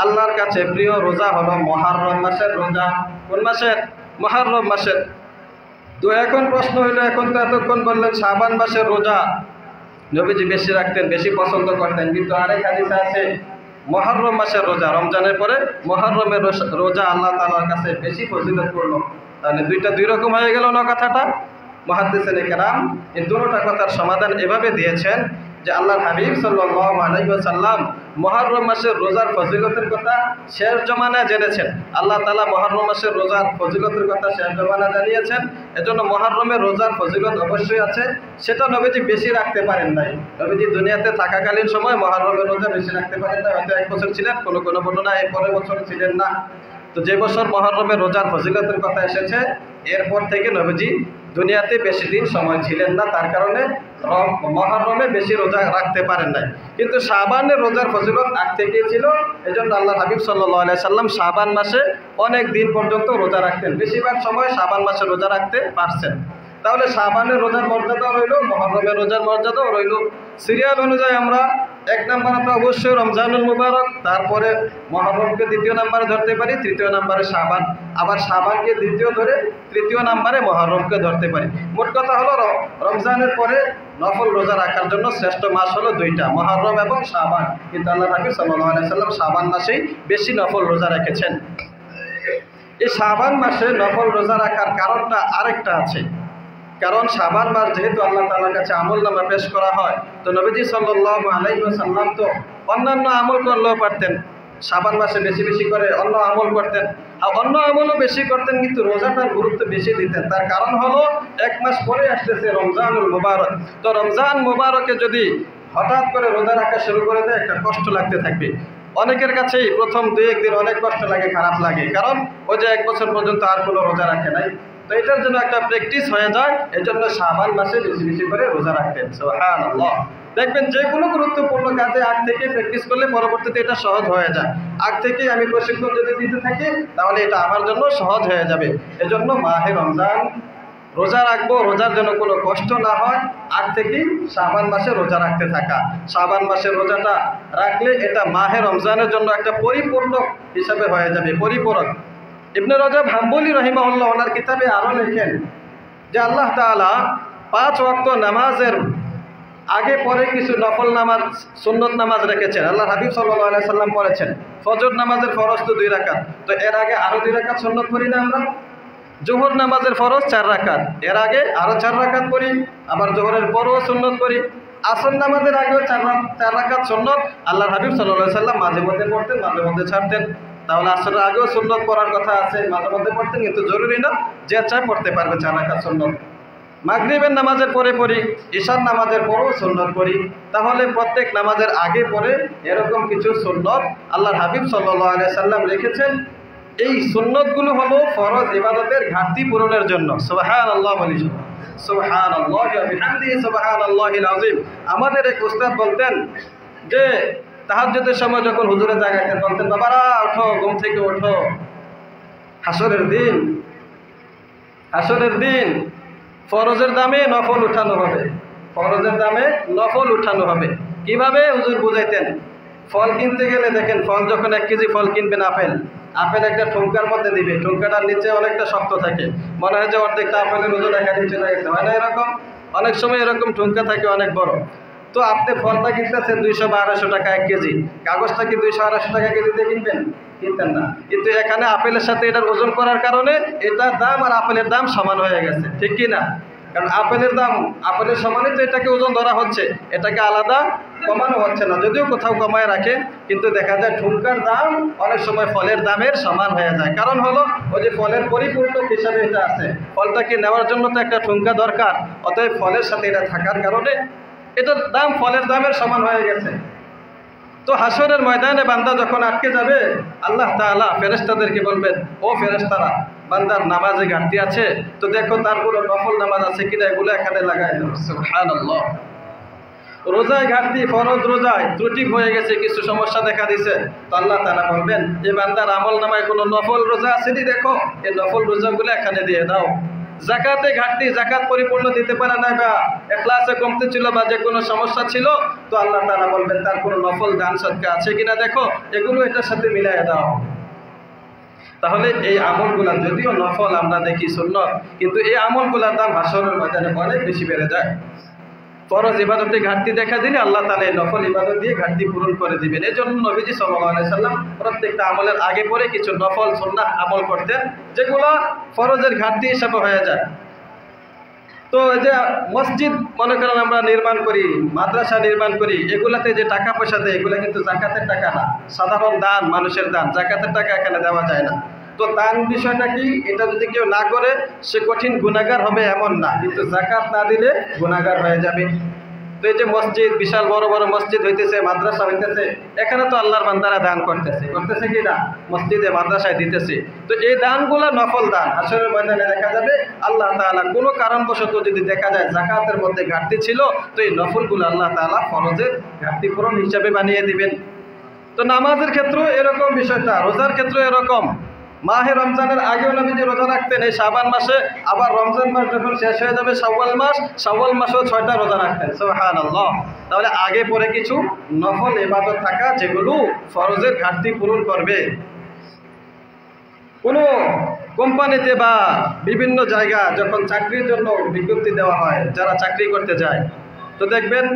আল্লাহর কাছে প্রিয় রোজা হলো মুহররম মাসের রোজা। কোন মাসের? মুহররম মাসের। তো এখন প্রশ্ন হইল, এখন তো এতক্ষণ বললেন শাবান মাসের রোজা নবীজি বেশি রাখতেন, বেশি পছন্দ করতেন, কিন্তু আরেক হাদিস আছে মুহররম মাসের রোজা, রমজানের পরে মুহররমের রোজা আল্লাহ তাআলার কাছে বেশি ফজিলতপূর্ণ। তাহলে দুইটা দুই রকম হয়ে গেল না কথাটা? মুহাদ্দিসিনে কেরাম এই দুটোটা কথার সমাধান এভাবে দিয়েছেন যে আল্লাহর হাবিব সাল্লাল্লাহু আলাইহি ওয়াসাল্লাম মুহররম মাসের রোজার ফজিলতের কথা শেষ জমানায় জেনেছেন। আল্লাহ তাআলা মুহররম মাসের রোজার ফজিলতের কথা শেষ জমানায় জানিয়েছেন। এজন্য মুহররমের রোজার ফজিলত অবশ্যই আছে, সেটা নবীজি বেশি রাখতে পারেন নাই। নবীজি দুনিয়াতে থাকাকালীন সময় মুহররমের রোজা বেশি রাখতে পারেন না, হয়তো এক বছর ছিলেন, কোনো কোনো বর্ণনায় এর পরের বছর ছিলেন না। তো যে বছর মহরমে রোজার ফজিলতের কথা এসেছে, এরপর থেকে নবীজি দুনিয়াতে বেশি দিন সময় ছিলেন না, তার কারণে মহরমে বেশি রোজা রাখতে পারেন নাই। কিন্তু শাবানের রোজার ফজিলত আগ থেকেই ছিল, এজন্য আল্লাহ হাবিব সাল্লাল্লাহু আলাইহি সাল্লাম শাবান মাসে অনেক দিন পর্যন্ত রোজা রাখতেন, বেশিরভাগ সময় শাবান মাসে রোজা রাখতে পারছেন। তাহলে শাবানের রোজার মর্যাদাও রইল, মহরমের রোজার মর্যাদাও রইল। সিরিয়াল অনুযায়ী আমরা 1 নম্বরে তো অবশ্যই রমজানুল মুবারক, তারপরে মহরমকে 2য় নম্বরে ধরতে পারি, 3য় নম্বরে শাবান, আবার শাবানকে 2য় ধরে 3য় নম্বরে মহরমকে ধরতে পারি। মোট কথা হলো রমজানের পরে নফল রোজা রাখার জন্য শ্রেষ্ঠ মাস হলো 2টা, মহরম এবং শাবান। কিন্তু আল্লাহ নবী সাল্লাল্লাহু আলাইহি সাল্লাম শাবান মাসেই বেশি নফল রোজা রেখেছেন। এই শাবান মাসে নফল রোজা রাখার কারণটা আরেকটা আছে। কারণ শাবান মাস যেহেতু আল্লাহ তাআলার কাছে আমলনামা পেশ করা হয়, তো নবীজি সাল্লাল্লাহু আলাইহি ওয়াসাল্লাম তো অন্যান্য আমল করলেও পারতেন, শাবান মাসে বেশি বেশি করে অন্য আমল করতেন, আর অন্য আমলও বেশি করতেন, কিন্তু রোজাটার গুরুত্ব বেশি দিতেন। তার কারণ হলো 1 মাস পরে আসতেছে রমজানুল মুবারক। তো রমজান মুবারকে যদি হঠাৎ করে রোজা রাখা শুরু করে দেয়, একটা কষ্ট লাগতে থাকবে। অনেকের কাছেই প্রথম 2-1 দিন অনেক কষ্ট লাগে, খারাপ লাগে, কারণ ওই যে 1 বছর পর্যন্ত আর কোনো রোজা রাখে নাই। তো এটার জন্য একটা প্র্যাকটিস হয়ে যায়, এজন্য শাবান মাসে বেশি বেশি করে রোজা রাখতেন। সুবহানাল্লাহ। দেখবেন যে কোনো গুরুত্বপূর্ণ কাজে আগ থেকে প্র্যাকটিস করলে পরবর্তীতে এটা সহজ হয়ে যায়। আগ থেকে আমি প্রশিক্ষণ যদি দিতে থাকি, তাহলে এটা আমার জন্য সহজ হয়ে যাবে। এজন্য মাহে রমজান রোজা রাখবো, রোজার জন্য কোনো কষ্ট না হয়, আগ থেকেই শাবান মাসে রোজা রাখতে থাকা। শাবান মাসে রোজাটা রাখলে এটা মাহে রমজানের জন্য একটা পরিপূর্ণ হিসাবে হয়ে যাবে, পরিপূরক। ইবনে রজব হাম্বলি রাহিমাহুল্লাহ ওনার কিতাবে আরও লেখেন যে আল্লাহ তাআলা 5 ওয়াক্ত নামাজের আগে পরে কিছু নফল নামাজ, সুন্নত নামাজ রেখেছেন। আল্লাহ হাবিব সাল্লাল্লাহু আলাইহি সাল্লাম পড়েছেন ফজর নামাজের ফরজ তো 2 রাকাত, তো এর আগে আরও 2 রাকাত সুন্নত পড়ি না আমরা? জোহর নামাজের ফরজ 4 রাকাত, এর আগে আরও 4 রাকাত পড়ি, আবার জোহরের পরও সুন্নত পড়ি। আসর নামাজের আগেও 4 রাকাত সুন্নত আল্লাহ হাবিব সাল্লাল্লাহু আলাইহি সাল্লাম মাঝে মধ্যে পড়তেন, মাঝে মধ্যে ছাড়তেন। তাহলে আসরের আগেও সুন্নত পড়ার কথা আছে, মাঝে মধ্যে পড়তেন, কিন্তু জরুরি না, যে চায় পড়তে পারবে 4 রাকাত সুন্নত। মাগরিবের নামাজের পরে পড়ি, ঈশার নামাজের পরেও সুন্নত পড়ি। তাহলে প্রত্যেক নামাজের আগে পরে এরকম কিছু সুন্নত আল্লাহর হাবিব সাল্লাল্লাহু আলাইহি সাল্লাম রেখেছেন। এই সুন্নতগুলো হলো ফরজ ইবাদতের ঘাটতি পূরণের জন্য। সুবহানাল্লাহ বলি, সুবহানাল্লাহ ওয়া বিহামদিহি সুবহানাল্লাহিল আযীম। আমাদের এক উস্তাদ বলতেন যে তাহাজ্জুদের সময় যখন হুজুরে জাগাতেন, বলতেন বাবারা ওঠো, ঘুম থেকে ওঠো, হাসরের দিন, হাসরের দিন ফরজের দামে নফল উঠানো হবে, ফরজের দামে নফল উঠানো হবে। কিভাবে হুজুর বুঝাইতেন? ফল কিনতে গেলে দেখেন, ফল যখন 1 কেজি ফল কিনবেন, আপেল একটা ঠুঙ্কার মধ্যে দিবে, ঠুঙ্কাটার নিচে অনেকটা শক্ত থাকে, মনে হয় যে অর্ধেকটা আপেলের ওজন একা নিচে লাগছে, হয় না এরকম? অনেক সময় এরকম ঠুঙ্কা থাকে অনেক বড়। তো আপনি ফলটা কিনতেছেন 200 বা 250 টাকা 1 কেজি, কাগজটা কি 200-250 টাকা কেজিতে কিনবেন? কিনতেন না। কিন্তু এখানে আপেলের সাথে এটার ওজন করার কারণে এটার দাম আর আপেলের দাম সমান হয়ে গেছে, ঠিক কি না? কারণ আপেলের দাম আপেলের সমানই তো এটাকে ওজন ধরা হচ্ছে, এটাকে আলাদা কমানো হচ্ছে না, যদিও কোথাও কমায় রাখে, কিন্তু দেখা যায় ঠুনকার দাম অনেক সময় ফলের দামের সমান হয়ে যায়। কারণ হলো ওই যে ফলের পরিপূর্ণ হিসাবে এটা আছে, ফলটাকে নেওয়ার জন্য তো একটা ঠুনকা দরকার, অতএব ফলের সাথে এটা থাকার কারণে এটার দাম ফলের দামের সমান হয়ে গেছে। তো হাসরের ময়দানে বান্দা যখন আটকে যাবে, আল্লাহ তাআলা ফেরেশতাদেরকে বলবেন, ও ফেরেশতারা, বান্দার নামাজে ঘাটতি আছে, তো দেখো তার কোনো নফল নামাজ আছে কিনা, এগুলো এখানে লাগাই দাও। সুবহানাল্লাহ। রোজায় ঘাটতি, ফরজ রোজায় ত্রুটি হয়ে গেছে, কিছু সমস্যা দেখা দিছে, তো আল্লাহ তাআলা বলবেন যে বান্দার আমল নামায় কোনো নফল রোজা আছে নি, দেখো এই নফল রোজাগুলো এখানে দিয়ে দাও। জাকাতে ঘাটতি, জাকাত পরিপূর্ণ দিতে পারে না, বা ইখলাসে কমতি ছিল, বা যে কোনো সমস্যা ছিল, তো আল্লাহ তাআলা বলবেন তার কোনো নফল দান সদকা আছে কিনা দেখো, এগুলো এটার সাথে মিলাই দাও। তাহলে এই আমলগুলা যদিও নফল আমরা দেখি সুন্নত, কিন্তু এই আমলগুলার দাম হাসরের ময়দানে অনেক বেশি বেড়ে যায়। ফরজ ইবাদতে ঘাটতি দেখা দিলে আল্লাহ তাআলা এই নফল ইবাদত দিয়ে ঘাটতি পূরণ করে দিবেন। এই জন্য নবীজি সাল্লাল্লাহু আলাইহি সাল্লাম প্রত্যেকটা আমলের আগে পরে কিছু নফল সুন্নাহ আমল করতেন, যেগুলো ফরজের ঘাটতি হিসাবে হয়ে যায়। তো এই যে মসজিদ মনে করেন আমরা নির্মাণ করি, মাদ্রাসা নির্মাণ করি, এগুলাতে যে টাকা পয়সা দেয়, এগুলা কিন্তু জাকাতের টাকা না, সাধারণ দান, মানুষের দান, জাকাতের টাকা এখানে দেওয়া যায় না। তো দান বিষয়টা কি, এটা যদি কেউ না করে সে কঠিন গুনাহগার হবে এমন না, কিন্তু জাকাত না দিলে গুনাহগার হয়ে যাবে। তো এই যে মসজিদ, বিশাল বড় বড় মসজিদ হইতেছে, মাদ্রাসা হইতেছে, এখানে তো আল্লাহর বান্দারা দান করতেছে কি না? মসজিদে মাদ্রাসায় দিতেছে। তো এই দানগুলো নফল দান। হাশরের ময়দানে দেখা যাবে আল্লাহ তাআলা কোনো কারণবশত যদি দেখা যায় জাকাতের মধ্যে ঘাটতি ছিল, তো এই নফলগুলো আল্লাহ তাআলা ফরজের ঘাটতি পূরণ হিসাবে বানিয়ে দিবেন। তো নামাজের ক্ষেত্রেও এরকম বিষয়টা, রোজার ক্ষেত্রেও এরকম। মাহে রমজানের আগেও নবীজি রোজা রাখতেন এই শাবান মাসে, আবার রমজান মাস যখন শেষ হয়ে যাবে শাওয়াল মাসেও 6টা রোজা রাখতেন। সুবহানাল্লাহ। তাহলে আগে পরে কিছু নফল ইবাদত থাকা যেগুলো ফরজের ঘাটতি পূরণ করবে। কোনো কোম্পানিতে বা বিভিন্ন জায়গা যখন চাকরির জন্য বিজ্ঞপ্তি দেওয়া হয়, যারা চাকরি করতে যায়, তো দেখবেন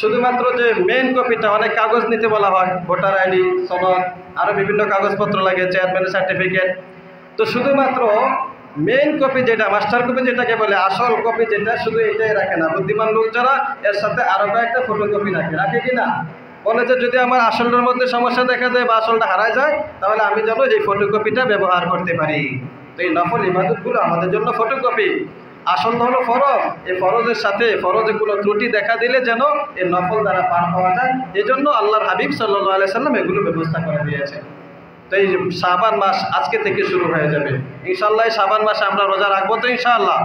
শুধুমাত্র যে মেইন কপিটা, অনেক কাগজ নিতে বলা হয়, ভোটার আইডি, সনদ, আরও বিভিন্ন কাগজপত্র লাগে, চেয়ারম্যানের সার্টিফিকেট। তো শুধুমাত্র মেইন কপি যেটা, মাস্টার কপি যেটাকে বলে, আসল কপি যেটা, শুধু এটাই রাখে না। বুদ্ধিমান লোক যারা এর সাথে আরও কয়েকটা ফটোকপি রাখে কি না? বলে যে যদি আমার আসলের মধ্যে সমস্যা দেখা যায় বা আসলটা হারায় যায়, তাহলে আমি যেন এই ফটোকপিটা ব্যবহার করতে পারি। তো এই নফল ইবাদতগুলো আমাদের জন্য ফটোকপি। আসল হলো ফরজ। এই ফরজের সাথে ফরজে কোনো ত্রুটি দেখা দিলে যেন এই নফল দ্বারা পার পাওয়া যায়, এজন্য আল্লাহর হাবিব সাল্লাল্লাহু আলাইহি সাল্লাম এগুলো ব্যবস্থা করে দিয়েছেন। তো এই শাবান মাস আজকে থেকে শুরু হয়ে যাবে ইনশাআল্লাহ। এই শাবান মাসে আমরা রোজা রাখবো তো ইনশাআল্লাহ।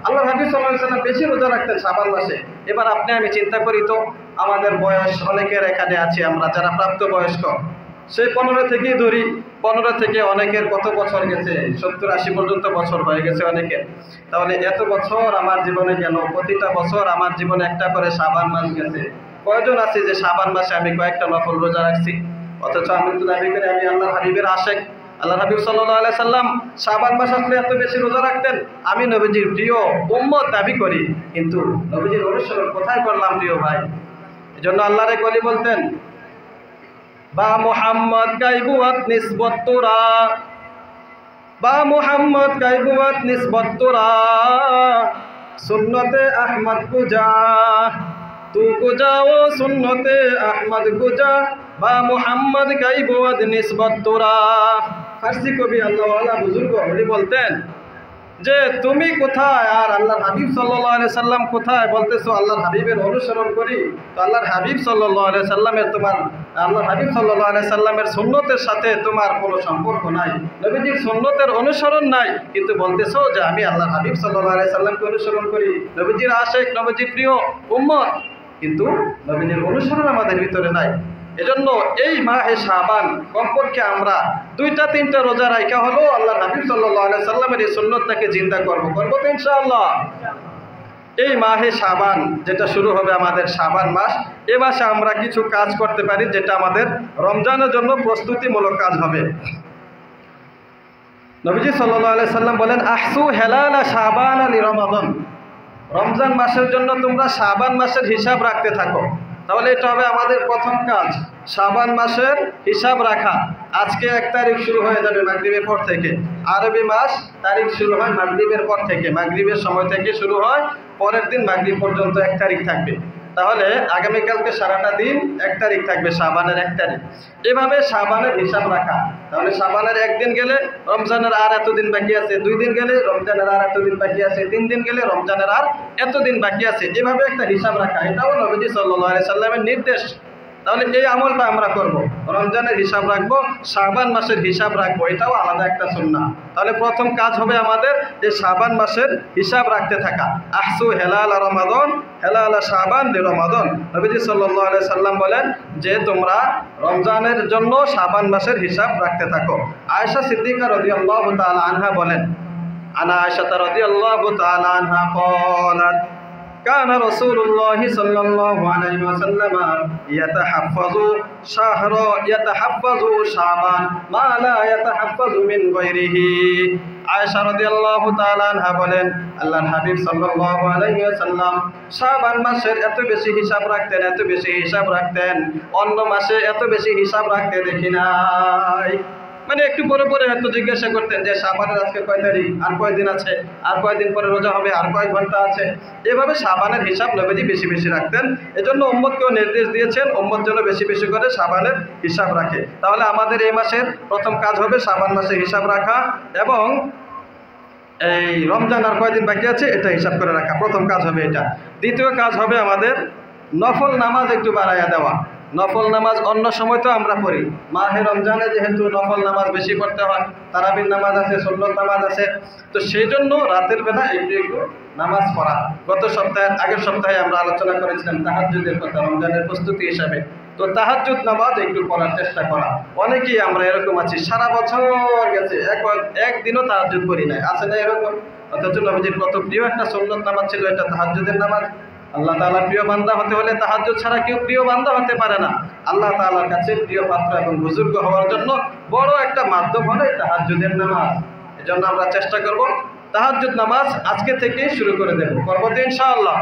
আল্লাহর হাবিব সাল্লাল্লাহু আলাইহি সাল্লাম বেশি রোজা রাখতেন শাবান মাসে। এবার আপনি আমি চিন্তা করি তো, আমাদের বয়স অনেকের এখানে আছে, আমরা যারা প্রাপ্তবয়স্ক, সেই 15 থেকেই ধরি, 15 থেকে অনেকের কত বছর গেছে, 70-80 পর্যন্ত বছর হয়ে গেছে অনেকের। তাহলে এত বছর আমার জীবনে গেল, প্রতিটা বছর আমার জীবনে একটা করে শাবান মাস গেছে। কয়জন আছে যে শাবান মাসে আমি কয়েকটা নফল রোজা রাখছি? অথচ আমি তো দাবি করি আমি আল্লাহর হাবিবের আশেক। আল্লাহর হাবিব সাল্লাল্লাহু আলাইহি সাল্লাম শাবান মাস আসলে এত বেশি রোজা রাখতেন। আমি নবীজির প্রিয় উম্মত দাবি করি, কিন্তু নবীজির অনুসরণ কোথায় করলাম প্রিয় ভাই? এজন্য আল্লাহর এক ওলি বলতেন, বা মুহাম্মদ গায়বুয়াত নিসবত তোরা, বা মুহাম্মদ গায়বুয়াত নিসবত তোরা, সুন্নতে আহমদ কুজা, তু কুজা ও সুন্নতে আহমদ কুজা, বা মুহাম্মদ গায়বুয়াত নিসবত তোরা। ফার্সি কবি আল্লাহওয়ালা বুজুর্গ উনি বলতেন যে তুমি কোথায় আর আল্লাহর হাবিব সাল্লাল্লাহু আলাইহি সাল্লাম কোথায়? বলতেছো আল্লাহর হাবিবের অনুসরণ করি। তো আল্লাহর হাবিব সাল্লাল্লাহু আলাইহি সাল্লামের আল্লাহর হাবিব সাল্লাল্লাহু আলাইহি সাল্লামের সুন্নতের সাথে তোমার কোনো সম্পর্ক নাই, নবীজির সুন্নতের অনুসরণ নাই, কিন্তু বলতেছো যে আমি আল্লাহর হাবিব সাল্লাল্লাহু আলাইহি সাল্লামকে অনুসরণ করি, নবীজির আশেক, নবীজির প্রিয় উম্মত, কিন্তু নবীজির অনুসরণ আমাদের ভিতরে নাই। এজন্য এই মাহে শাবান কমপক্ষে আমরা 2-3টা রোজা রাখা হলো আল্লাহর হাবিব সাল্লাল্লাহু আলাইহি সাল্লামের এই সুন্নতটাকে জিন্দা করব তো ইনশাআল্লাহ। এই মাহে শাবান যেটা শুরু হবে আমাদের শাবান মাস, এ মাসে আমরা কিছু কাজ করতে পারি যেটা আমাদের রমজানের জন্য প্রস্তুতিমূলক কাজ হবে। নবীজি সাল্লাল্লাহু আলাইহি সাল্লাম বলেন, আহসু হেলালা শাবান আলি রমাদান, রমজান মাসের জন্য তোমরা শাবান মাসের হিসাব রাখতে থাকো। তাহলে এটা হবে আমাদের প্রথম কাজ, শাবান মাসের হিসাব রাখা। আজকে 1 তারিখ শুরু হয়ে যাবে মাগরিবের পর থেকে। আরবি মাস তারিখ শুরু হয় মাগরিবের পর থেকে, মাগরিবের সময় থেকে শুরু হয়, পরের দিন মাগরিব পর্যন্ত 1 তারিখ থাকবে। তাহলে আগামীকালকে সারাটা দিন 1 তারিখ থাকবে, শাবানের 1 তারিখ। এভাবে শাবানের হিসাব রাখা। তাহলে শাবানের 1 দিন গেলে রমজানের আর এতদিন বাকি আছে, 2 দিন গেলে রমজানের আর এতদিন বাকি আছে, 3 দিন গেলে রমজানের আর এতদিন বাকি আছে, এভাবে একটা হিসাব রাখা। এটাও নবীজি সাল্লাল্লাহু আলাইহি সাল্লামের নির্দেশ। তাহলে এই আমলটা আমরা করব, রমজানের হিসাব রাখবো, শাবান মাসের হিসাব রাখবো, এটাও আলাদা একটা সুন্নাহ। তাহলে প্রথম কাজ হবে আমাদের এই শাবান মাসের হিসাব রাখতে থাকা। আহসু হেলাল রমাদান হেলাল শাবান লি রমাদান, নবীজি সাল্লাল্লাহু আলাইহি সাল্লাম বলেন যে তোমরা রমজানের জন্য শাবান মাসের হিসাব রাখতে থাকো। আয়েশা সিদ্দিকা রাদিয়াল্লাহু তাআলা আনহা বলেন, আনা আয়েশা রাদিয়াল্লাহু তাআলা আনহা ক্বালাত কানা রাসূলুল্লাহি সাল্লাল্লাহু আলাইহি ওয়াসাল্লাম ইয়াতাহাফাযু শাবান মা লা ইয়াতাহাফাযু মিন গায়রিহি। আয়েশা রাদিয়াল্লাহু তাআলা আনহা বলেন, আল্লাহর হাবিব সাল্লাল্লাহু আলাইহি ওয়াসাল্লাম শাবান মাসের এত বেশি হিসাব রাখতেন, অন্য মাসে এত বেশি হিসাব রাখতে দেখি নাই। মানে একটু পরে পরে হয়তো জিজ্ঞাসা করতেন যে শাবানের আজকে কয় তারিখ, আর কয়দিন আছে, আর কয়দিন পরে রোজা হবে, আর কয়েক ঘন্টা আছে। এভাবে শাবানের হিসাব নবীজি বেশি বেশি রাখতেন। এজন্য উম্মতকেও নির্দেশ দিয়েছেন উম্মত যেন বেশি বেশি করে শাবানের হিসাব রাখে। তাহলে আমাদের এই মাসের প্রথম কাজ হবে শাবান মাসের হিসাব রাখা, এবং এই রমজান আর কয়দিন বাকি আছে এটা হিসাব করে রাখা। প্রথম কাজ হবে এটা। দ্বিতীয় কাজ হবে আমাদের নফল নামাজ একটু বাড়াইয়া দেওয়া। নফল নামাজ অন্য সময় তো আমরা পড়ি, মাহে রমজানে যেহেতু নফল নামাজ বেশি পড়তে হয়, তারাবির নামাজ আছে, সুন্নত নামাজ আছে, তো সেই জন্য রাতের বেলা একটু একটু নামাজ পড়া। আগের সপ্তাহে আমরা আলোচনা করেছিলাম তাহাজ্জুদের কথা, রমজানের প্রস্তুতি হিসাবে। তো তাহাজ্জুদ নামাজ একটু পড়ার চেষ্টা করা। অনেকেই আমরা এরকম আছি, সারা বছর গেছে একদিনও তাহাজ্জুদ করি নাই, আছে না এরকম? অথচ নবীজির কত প্রিয় একটা সুন্নত নামাজ ছিল এটা তাহাজ্জুদের নামাজ। আল্লাহ তাআলার প্রিয় বান্দা হতে হলে তাহাজ্জুদ ছাড়া কেউ প্রিয় বান্দা হতে পারে না। আল্লাহ তাআলার কাছে প্রিয় পাত্র এবং বুজুর্গ হওয়ার জন্য বড় একটা মাধ্যম হলো এই তাহাজ্জুদের নামাজ। এজন্য আমরা চেষ্টা করব তাহাজ্জুদ নামাজ আজকে থেকেই শুরু করে দেব, করবো তো ইনশাআল্লাহ।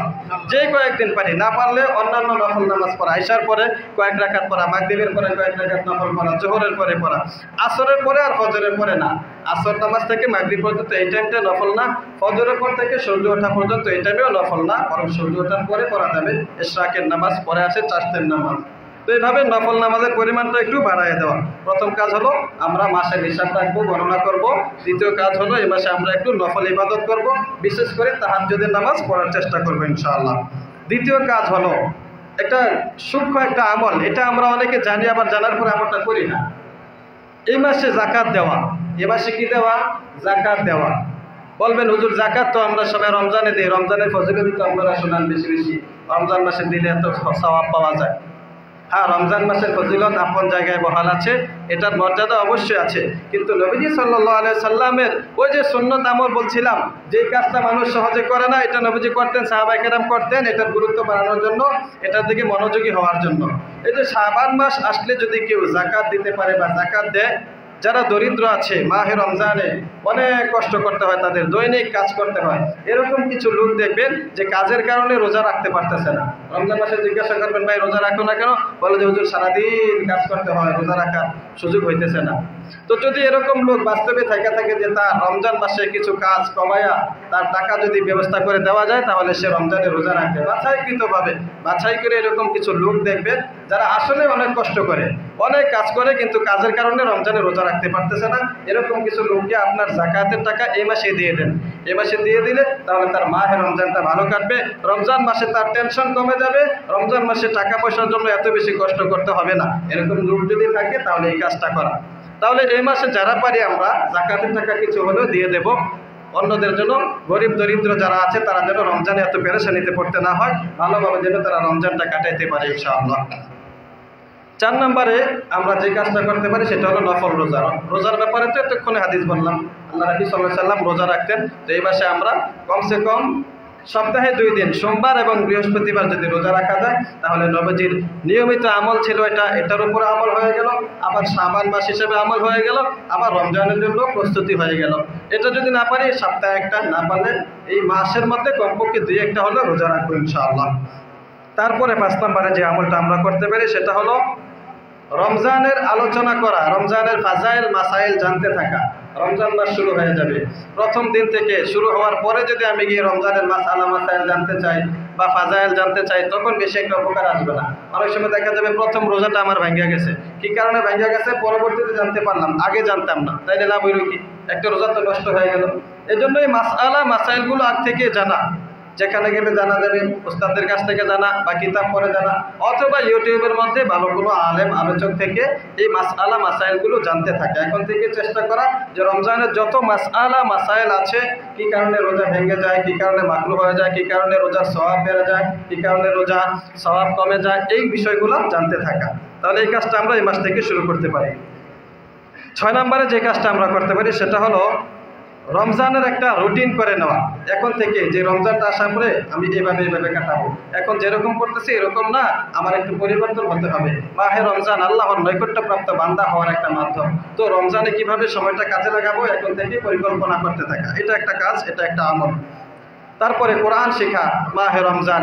যে কয়েকদিন পারি, না পারলে অন্যান্য নফল নামাজ পড়া, ইশার পরে কয়েক রাকাত পড়া, মাগরিবের পরে কয়েক রাকাত নফল পড়া, জোহরের পরে পড়া, আসরের পরে আর ফজরের পরে না। আসর নামাজ থেকে মাগরিব পর্যন্ত এই টাইমটা নফল না, ফজরের পর থেকে সূর্য ওঠা পর্যন্ত এই টাইমেও নফল না, বরং সূর্য ওঠার পরে পড়া যাবে। ইশরাকের নামাজ, পরে আছে চাশতের নামাজ। তো এইভাবে নফল নামাজের পরিমাণটা একটু বাড়ায় দেওয়া। প্রথম কাজ হলো আমরা মাসের হিসাব রাখবো, গণনা করব। দ্বিতীয় কাজ হলো এই মাসে আমরা একটু নফল ইবাদত করব, বিশেষ করে তাহাজ্জুদের নামাজ পড়ার চেষ্টা করবো ইনশাআল্লাহ। দ্বিতীয় কাজ হলো একটা সূক্ষ্ম একটা আমল, এটা আমরা অনেকে জানি, আবার জানার পরে আমলটা করি না। এই মাসে জাকাত দেওয়া। এ মাসে কি দেওয়া? জাকাত দেওয়া। বলবেন হুজুর জাকাত তো আমরা সবাই রমজানে দিই, রমজানের ফজিলত তো আপনারা শোনান বেশি বেশি, রমজান মাসে দিলে এত সওয়াব পাওয়া যায়। হ্যাঁ, রমজান মাসের ফজিলত আপন জায়গায় বহাল আছে, এটার মর্যাদা অবশ্যই আছে। কিন্তু নবীজি সাল্লাল্লাহু আলাইহি সাল্লামের ওই যে সুন্নত আমল বলছিলাম, যে কাজটা মানুষ সহজে করে না, এটা নবীজি করতেন, সাহাবায়ে কেরাম করতেন, এটার গুরুত্ব বাড়ানোর জন্য, এটার দিকে মনোযোগী হওয়ার জন্য। এই যে শাবান মাস আসলে যদি কেউ জাকাত দিতে পারে বা জাকাত দেয়, যারা দরিদ্র আছে, মাহে রমজানে অনেক কষ্ট করতে হয়, তাদের দৈনিক কাজ করতে হয়, এরকম কিছু লোক দেখবেন যে কাজের কারণে রোজা রাখতে পারতেছে না। রমজান মাসে জিজ্ঞাসা করবেন ভাই রোজা রাখো না কেন? বলে যে হুজুর সারাদিন কাজ করতে হয়, রোজা রাখার সুযোগ হইতেছে না। তো যদি এরকম লোক বাস্তবে থাকে যে তার রমজান মাসে কিছু কাজ কমায়া তার টাকা যদি ব্যবস্থা করে দেওয়া যায়, তাহলে সে রমজানে রোজা রাখবে বাছাইকৃতভাবে। বাছাই করে এরকম কিছু লোক দেখবেন যারা আসলে অনেক কষ্ট করে, অনেক কাজ করে, কিন্তু কাজের কারণে রমজানে রোজা রাখতে পারতেছে না। এরকম কিছু লোককে আপনার জাকাতের টাকা এই মাসে দিয়ে দেন। এই মাসে দিয়ে দিলে তাহলে তার মাহে রমজানটা ভালো কাটবে, রমজান মাসে তার টেনশন কমে যাবে, রমজান মাসে টাকা পয়সার জন্য এত বেশি কষ্ট করতে হবে না। এরকম লোক যদি থাকে তাহলে এই কাজটা করা। তাহলে এই মাসে যারা পারি আমরা জাকাতের টাকা কিছু হলেও দিয়ে দেব অন্যদের জন্য। গরিব দরিদ্র যারা আছে তারা যেন রমজানে এত পেরেশানিতে পড়তে না হয়, ভালোভাবে যেন তারা রমজানটা কাটাইতে পারে ইনশাআল্লাহ। 4 নম্বরে আমরা যে কাজটা করতে পারি সেটা হলো নফল রোজা। রোজার ব্যাপারে তো এতক্ষণে হাদিস বললাম, আল্লাহ নবী সাল্লাল্লাহু আলাইহি সাল্লাম রোজা রাখতেন। তো এই মাসে আমরা কমসে কম সপ্তাহে 2 দিন, সোমবার এবং বৃহস্পতিবার যদি রোজা রাখা যায়, তাহলে নবীজির নিয়মিত আমল ছিল এটা, এটার উপর আমল হয়ে গেল, আবার শাবান মাস হিসেবে আমল হয়ে গেল, আবার রমজানের জন্য প্রস্তুতি হয়ে গেল। এটা যদি না পারি সপ্তাহে একটা, না পারলে এই মাসের মধ্যে কমপক্ষে 2-1টা হলো রোজা রাখবো ইনশাআল্লাহ। তারপরে 5 নম্বরে যে আমলটা আমরা করতে পারি সেটা হলো রমজানের আলোচনা করা, রমজানের ফাজাইল মাসাইল জানতে থাকা। রমজান মাস শুরু হয়ে যাবে, প্রথম দিন থেকে শুরু হওয়ার পরে যদি আমি গিয়ে রমজানের মাসালা মাসাইল জানতে চাই বা ফাজাইল জানতে চাই, তখন বেশি একটা উপকার আসবে না। অনেক সময় দেখা যাবে প্রথম রোজাটা আমার ভাঙ্গা গেছে, কি কারণে ভাঙ্গা গেছে পরবর্তীতে জানতে পারলাম, আগে জানতাম না, তাইলে লাভ হইল কি? একটা রোজা তো নষ্ট হয়ে গেল। এজন্যই মাসালা মাসাইলগুলো আগ থেকে জানা, যেখানে গেলে জানা যাবে, ওস্তাদের কাছ থেকে জানা বা কিতাব পড়ে জানা, অথবা ইউটিউবের মধ্যে ভালো কোনো আলেম আলোচক থেকে এই মাসআলা মাসাইলগুলো জানতে থাকে। এখন থেকে চেষ্টা করা যে রমজানের যত মাসআলা মাসাইল আছে, কি কারণে রোজা ভেঙে যায়, কি কারণে মাকরুহ হয়ে যায়, কি কারণে রোজার সওয়াব বেড়ে যায়, কি কারণে রোজা সওয়াব কমে যায়, এই বিষয়গুলো জানতে থাকা। তাহলে এই কাজটা আমরা এই মাস থেকে শুরু করতে পারি। 6 নম্বরে যে কাজটা আমরা করতে পারি সেটা হলো রমজানের একটা রুটিন করে নেওয়া। এখন থেকে যে রমজানটা আসার পরে আমি এইভাবে কাটাবো, এখন যেরকম করতেছি এরকম না, আমার একটু পরিবর্তন হতে হবে। মাহে রমজান আল্লাহর নৈকট্যপ্রাপ্ত বান্দা হওয়ার একটা মাধ্যম। তো রমজানে কিভাবে সময়টা কাজে লাগাবো, এখন থেকে পরিকল্পনা করতে থাকা, এটা একটা কাজ, এটা একটা আমল। তারপরে কোরআন শেখা। মাহে রমজান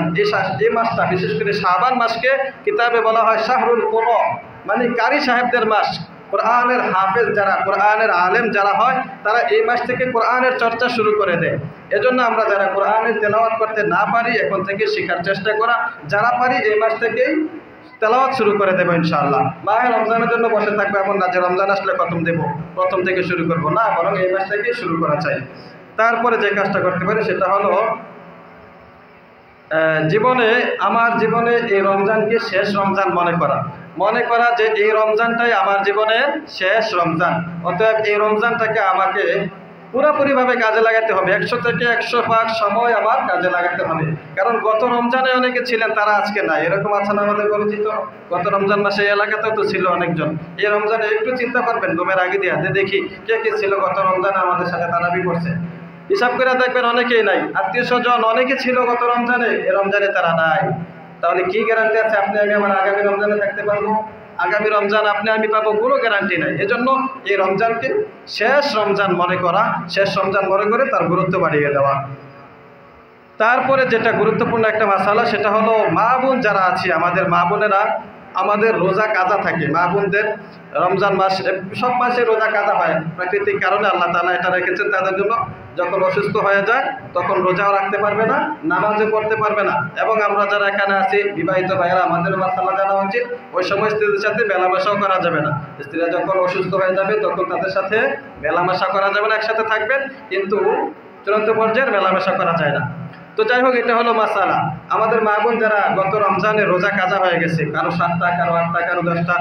এই মাসটা, বিশেষ করে শাবান মাসকে কিতাবে বলা হয় শাহরুল কুরআন, মানে কারি সাহেবদের মাস। কোরআনের হাফেজ যারা, কোরআনের আলেম যারা হয়, তারা এই মাস থেকে কোরআনের চর্চা শুরু করে দেয়। এজন্য আমরা যারা কোরআনের তেলাওয়াত করতে না পারি, এখন থেকে শেখার চেষ্টা করা, যারা পারি এই মাস থেকেই তেলাওয়াত শুরু করে দেবো ইনশাআল্লাহ। মাহে রমজানের জন্য বসে থাকবো এমন না যে রমজান আসলে খতম দেবো, প্রথম থেকে শুরু করবো না, বরং এই মাস থেকেই শুরু করা চাই। তারপরে যে কাজটা করতে পারি সেটা হলো রমজানের আলোচনা করা। এখন থেকে যে রমজান আসবে, রমজানের 5 দিন 10 দিন, 15 দিন, 20 দিন, 30 দিন, 40 দিন, 50 দিন, 60 দিন, 70 দিন, 80 দিন, 90 দিন, 100 দিন, 120 দিন, জীবনে আমার জীবনে এই রমজানকে শেষ রমজান মনে করা যে এই রমজানটাই আমার জীবনের শেষ রমজান। অতএব এই রমজানটাকে আমাকে পুরোপুরিভাবে কাজে লাগাতে হবে, 100 থেকে 100% সময় আমার কাজে লাগাতে হবে। কারণ গত রমজানে অনেকে ছিলেন, তারা আজকে নাই, এরকম আছে না আমাদের পরিচিত? গত রমজান মাসে এই এলাকাতেও তো ছিল অনেকজন। এই রমজানে একটু চিন্তা করবেন ঘুমের আগে দিয়ে, দেখি কে কে ছিল গত রমজানে আমাদের সাথে তারাবি করছে। হিসাব করে দেখবেন অনেকেই নাই। আত্মীয় স্বজন অনেকে ছিল গত রমজানে, এই রমজানে তারা নাই। তাহলে কি গ্যারান্টি আছে আপনি আমি আমার আগামী রমজানে থাকতে পারবো? আগামী রমজান আপনি আমি পাবো, কোনো গ্যারান্টি নাই। এজন্য এই রমজানকে শেষ রমজান মনে করা, শেষ রমজান মনে করে তার গুরুত্ব বাড়িয়ে দেওয়া। তারপরে যেটা গুরুত্বপূর্ণ একটা মাসালা, সেটা হলো মা বোন যারা আছে, আমাদের মা বোনেরা, আমাদের রোজা কাজা থাকে। মা বোনদের রমজান মাস, সব মাসে রোজা কাজা হয়, প্রাকৃতিক কারণে আল্লাহ তাআলা এটা রেখেছেন তাদের জন্য। যখন অসুস্থ হয়ে যায় তখন রোজাও রাখতে পারবে না, নামাজও পড়তে পারবে না। এবং আমরা যারা এখানে আছি বিবাহিত ভাইয়েরা, আমাদের মাসালা জানা উচিত, ওই সময় স্ত্রীদের সাথে মেলামেশাও করা যাবে না। স্ত্রীরা যখন অসুস্থ হয়ে যাবে তখন তাদের সাথে মেলামেশা করা যাবে না, একসাথে থাকবেন কিন্তু চূড়ান্ত পর্যায়ের মেলামেশা করা যায় না। তো যাই হোক, এটা হলো মাসালা। আমাদের মা বোন যারা গত রমজানে রোজা কাজা হয়ে গেছে, কারো 7টা, কারো 8টা, কারো 10টা,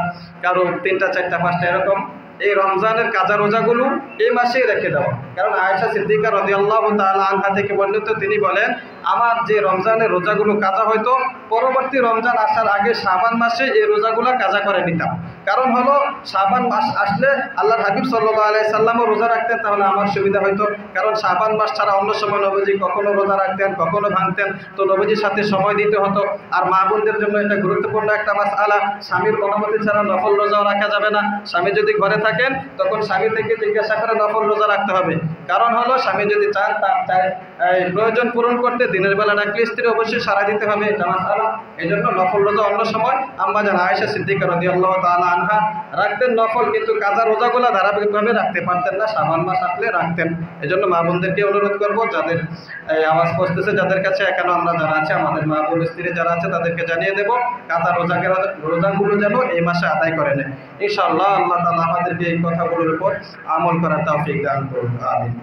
কারো 3টা, 4টা, 5টা, এরকম, এই রমজানের কাজা রোজাগুলো এই মাসেই রেখে দেওয়া। কারণ আয়েশা সিদ্দিকা রাদিয়াল্লাহু তাআলা আনহা থেকে বর্ণিত, তিনি বলেন, আমার যে রমজানের রোজাগুলো কাজা হয়তো পরবর্তী রমজান আসার আগে শাবান মাসে এই রোজাগুলো কাজা করে নিতাম। কারণ হলো শাবান মাস আসলে আল্লাহর হাবিব সাল্লাল্লাহু আলাইহি সাল্লামও রোজা রাখতেন, তাহলে আমার সুবিধা হইতো। কারণ শাবান মাস ছাড়া অন্য সময় নবীজি কখনো রোজা রাখতেন, কখনো ভাঙতেন, তো নবীজির সাথে সময় দিতে হতো। আর মা বোনদের জন্য এটা গুরুত্বপূর্ণ একটা মাসআলা, স্বামীর অনুমতি ছাড়া নফল রোজাও রাখা যাবে না। স্বামী যদি ঘরে থাকেন তখন স্বামী থেকে জিজ্ঞাসা করে নফল রোজা রাখতে হবে। কারণ হলো স্বামী যদি চান তার প্রয়োজন পূরণ করতে দিনের বেলা ডাকলে স্ত্রী অবশ্যই সাড়া দিতে হবে, এটা মাসআলা। এই জন্য নফল রোজা অন্য সময় আম্মা জান আয়েশা সিদ্দিকা রাদিয়াল্লাহু তাআলা আনহা রাখতেন নফল, কিন্তু কাজা রোজাগুলো ধারাবাহিকভাবে রাখতে পারতেন না, শাবান মাস আসলে রাখতেন। এই জন্য মা বোনদেরকে অনুরোধ করবো, যাদের আওয়াজ পৌঁছতেছে, যাদের কাছে এখনো আমরা যারা আছে, আমাদের মা বোন স্ত্রী যারা আছে, তাদেরকে জানিয়ে দেবো কাজা রোজাগুলো যেন এই মাসে আদায় করে নেয়। ইনশাআল্লাহ আল্লাহ তাআলা আমাদেরকে এই কথাগুলোর উপর আমল করার তৌফিক দান করুন। আমিন।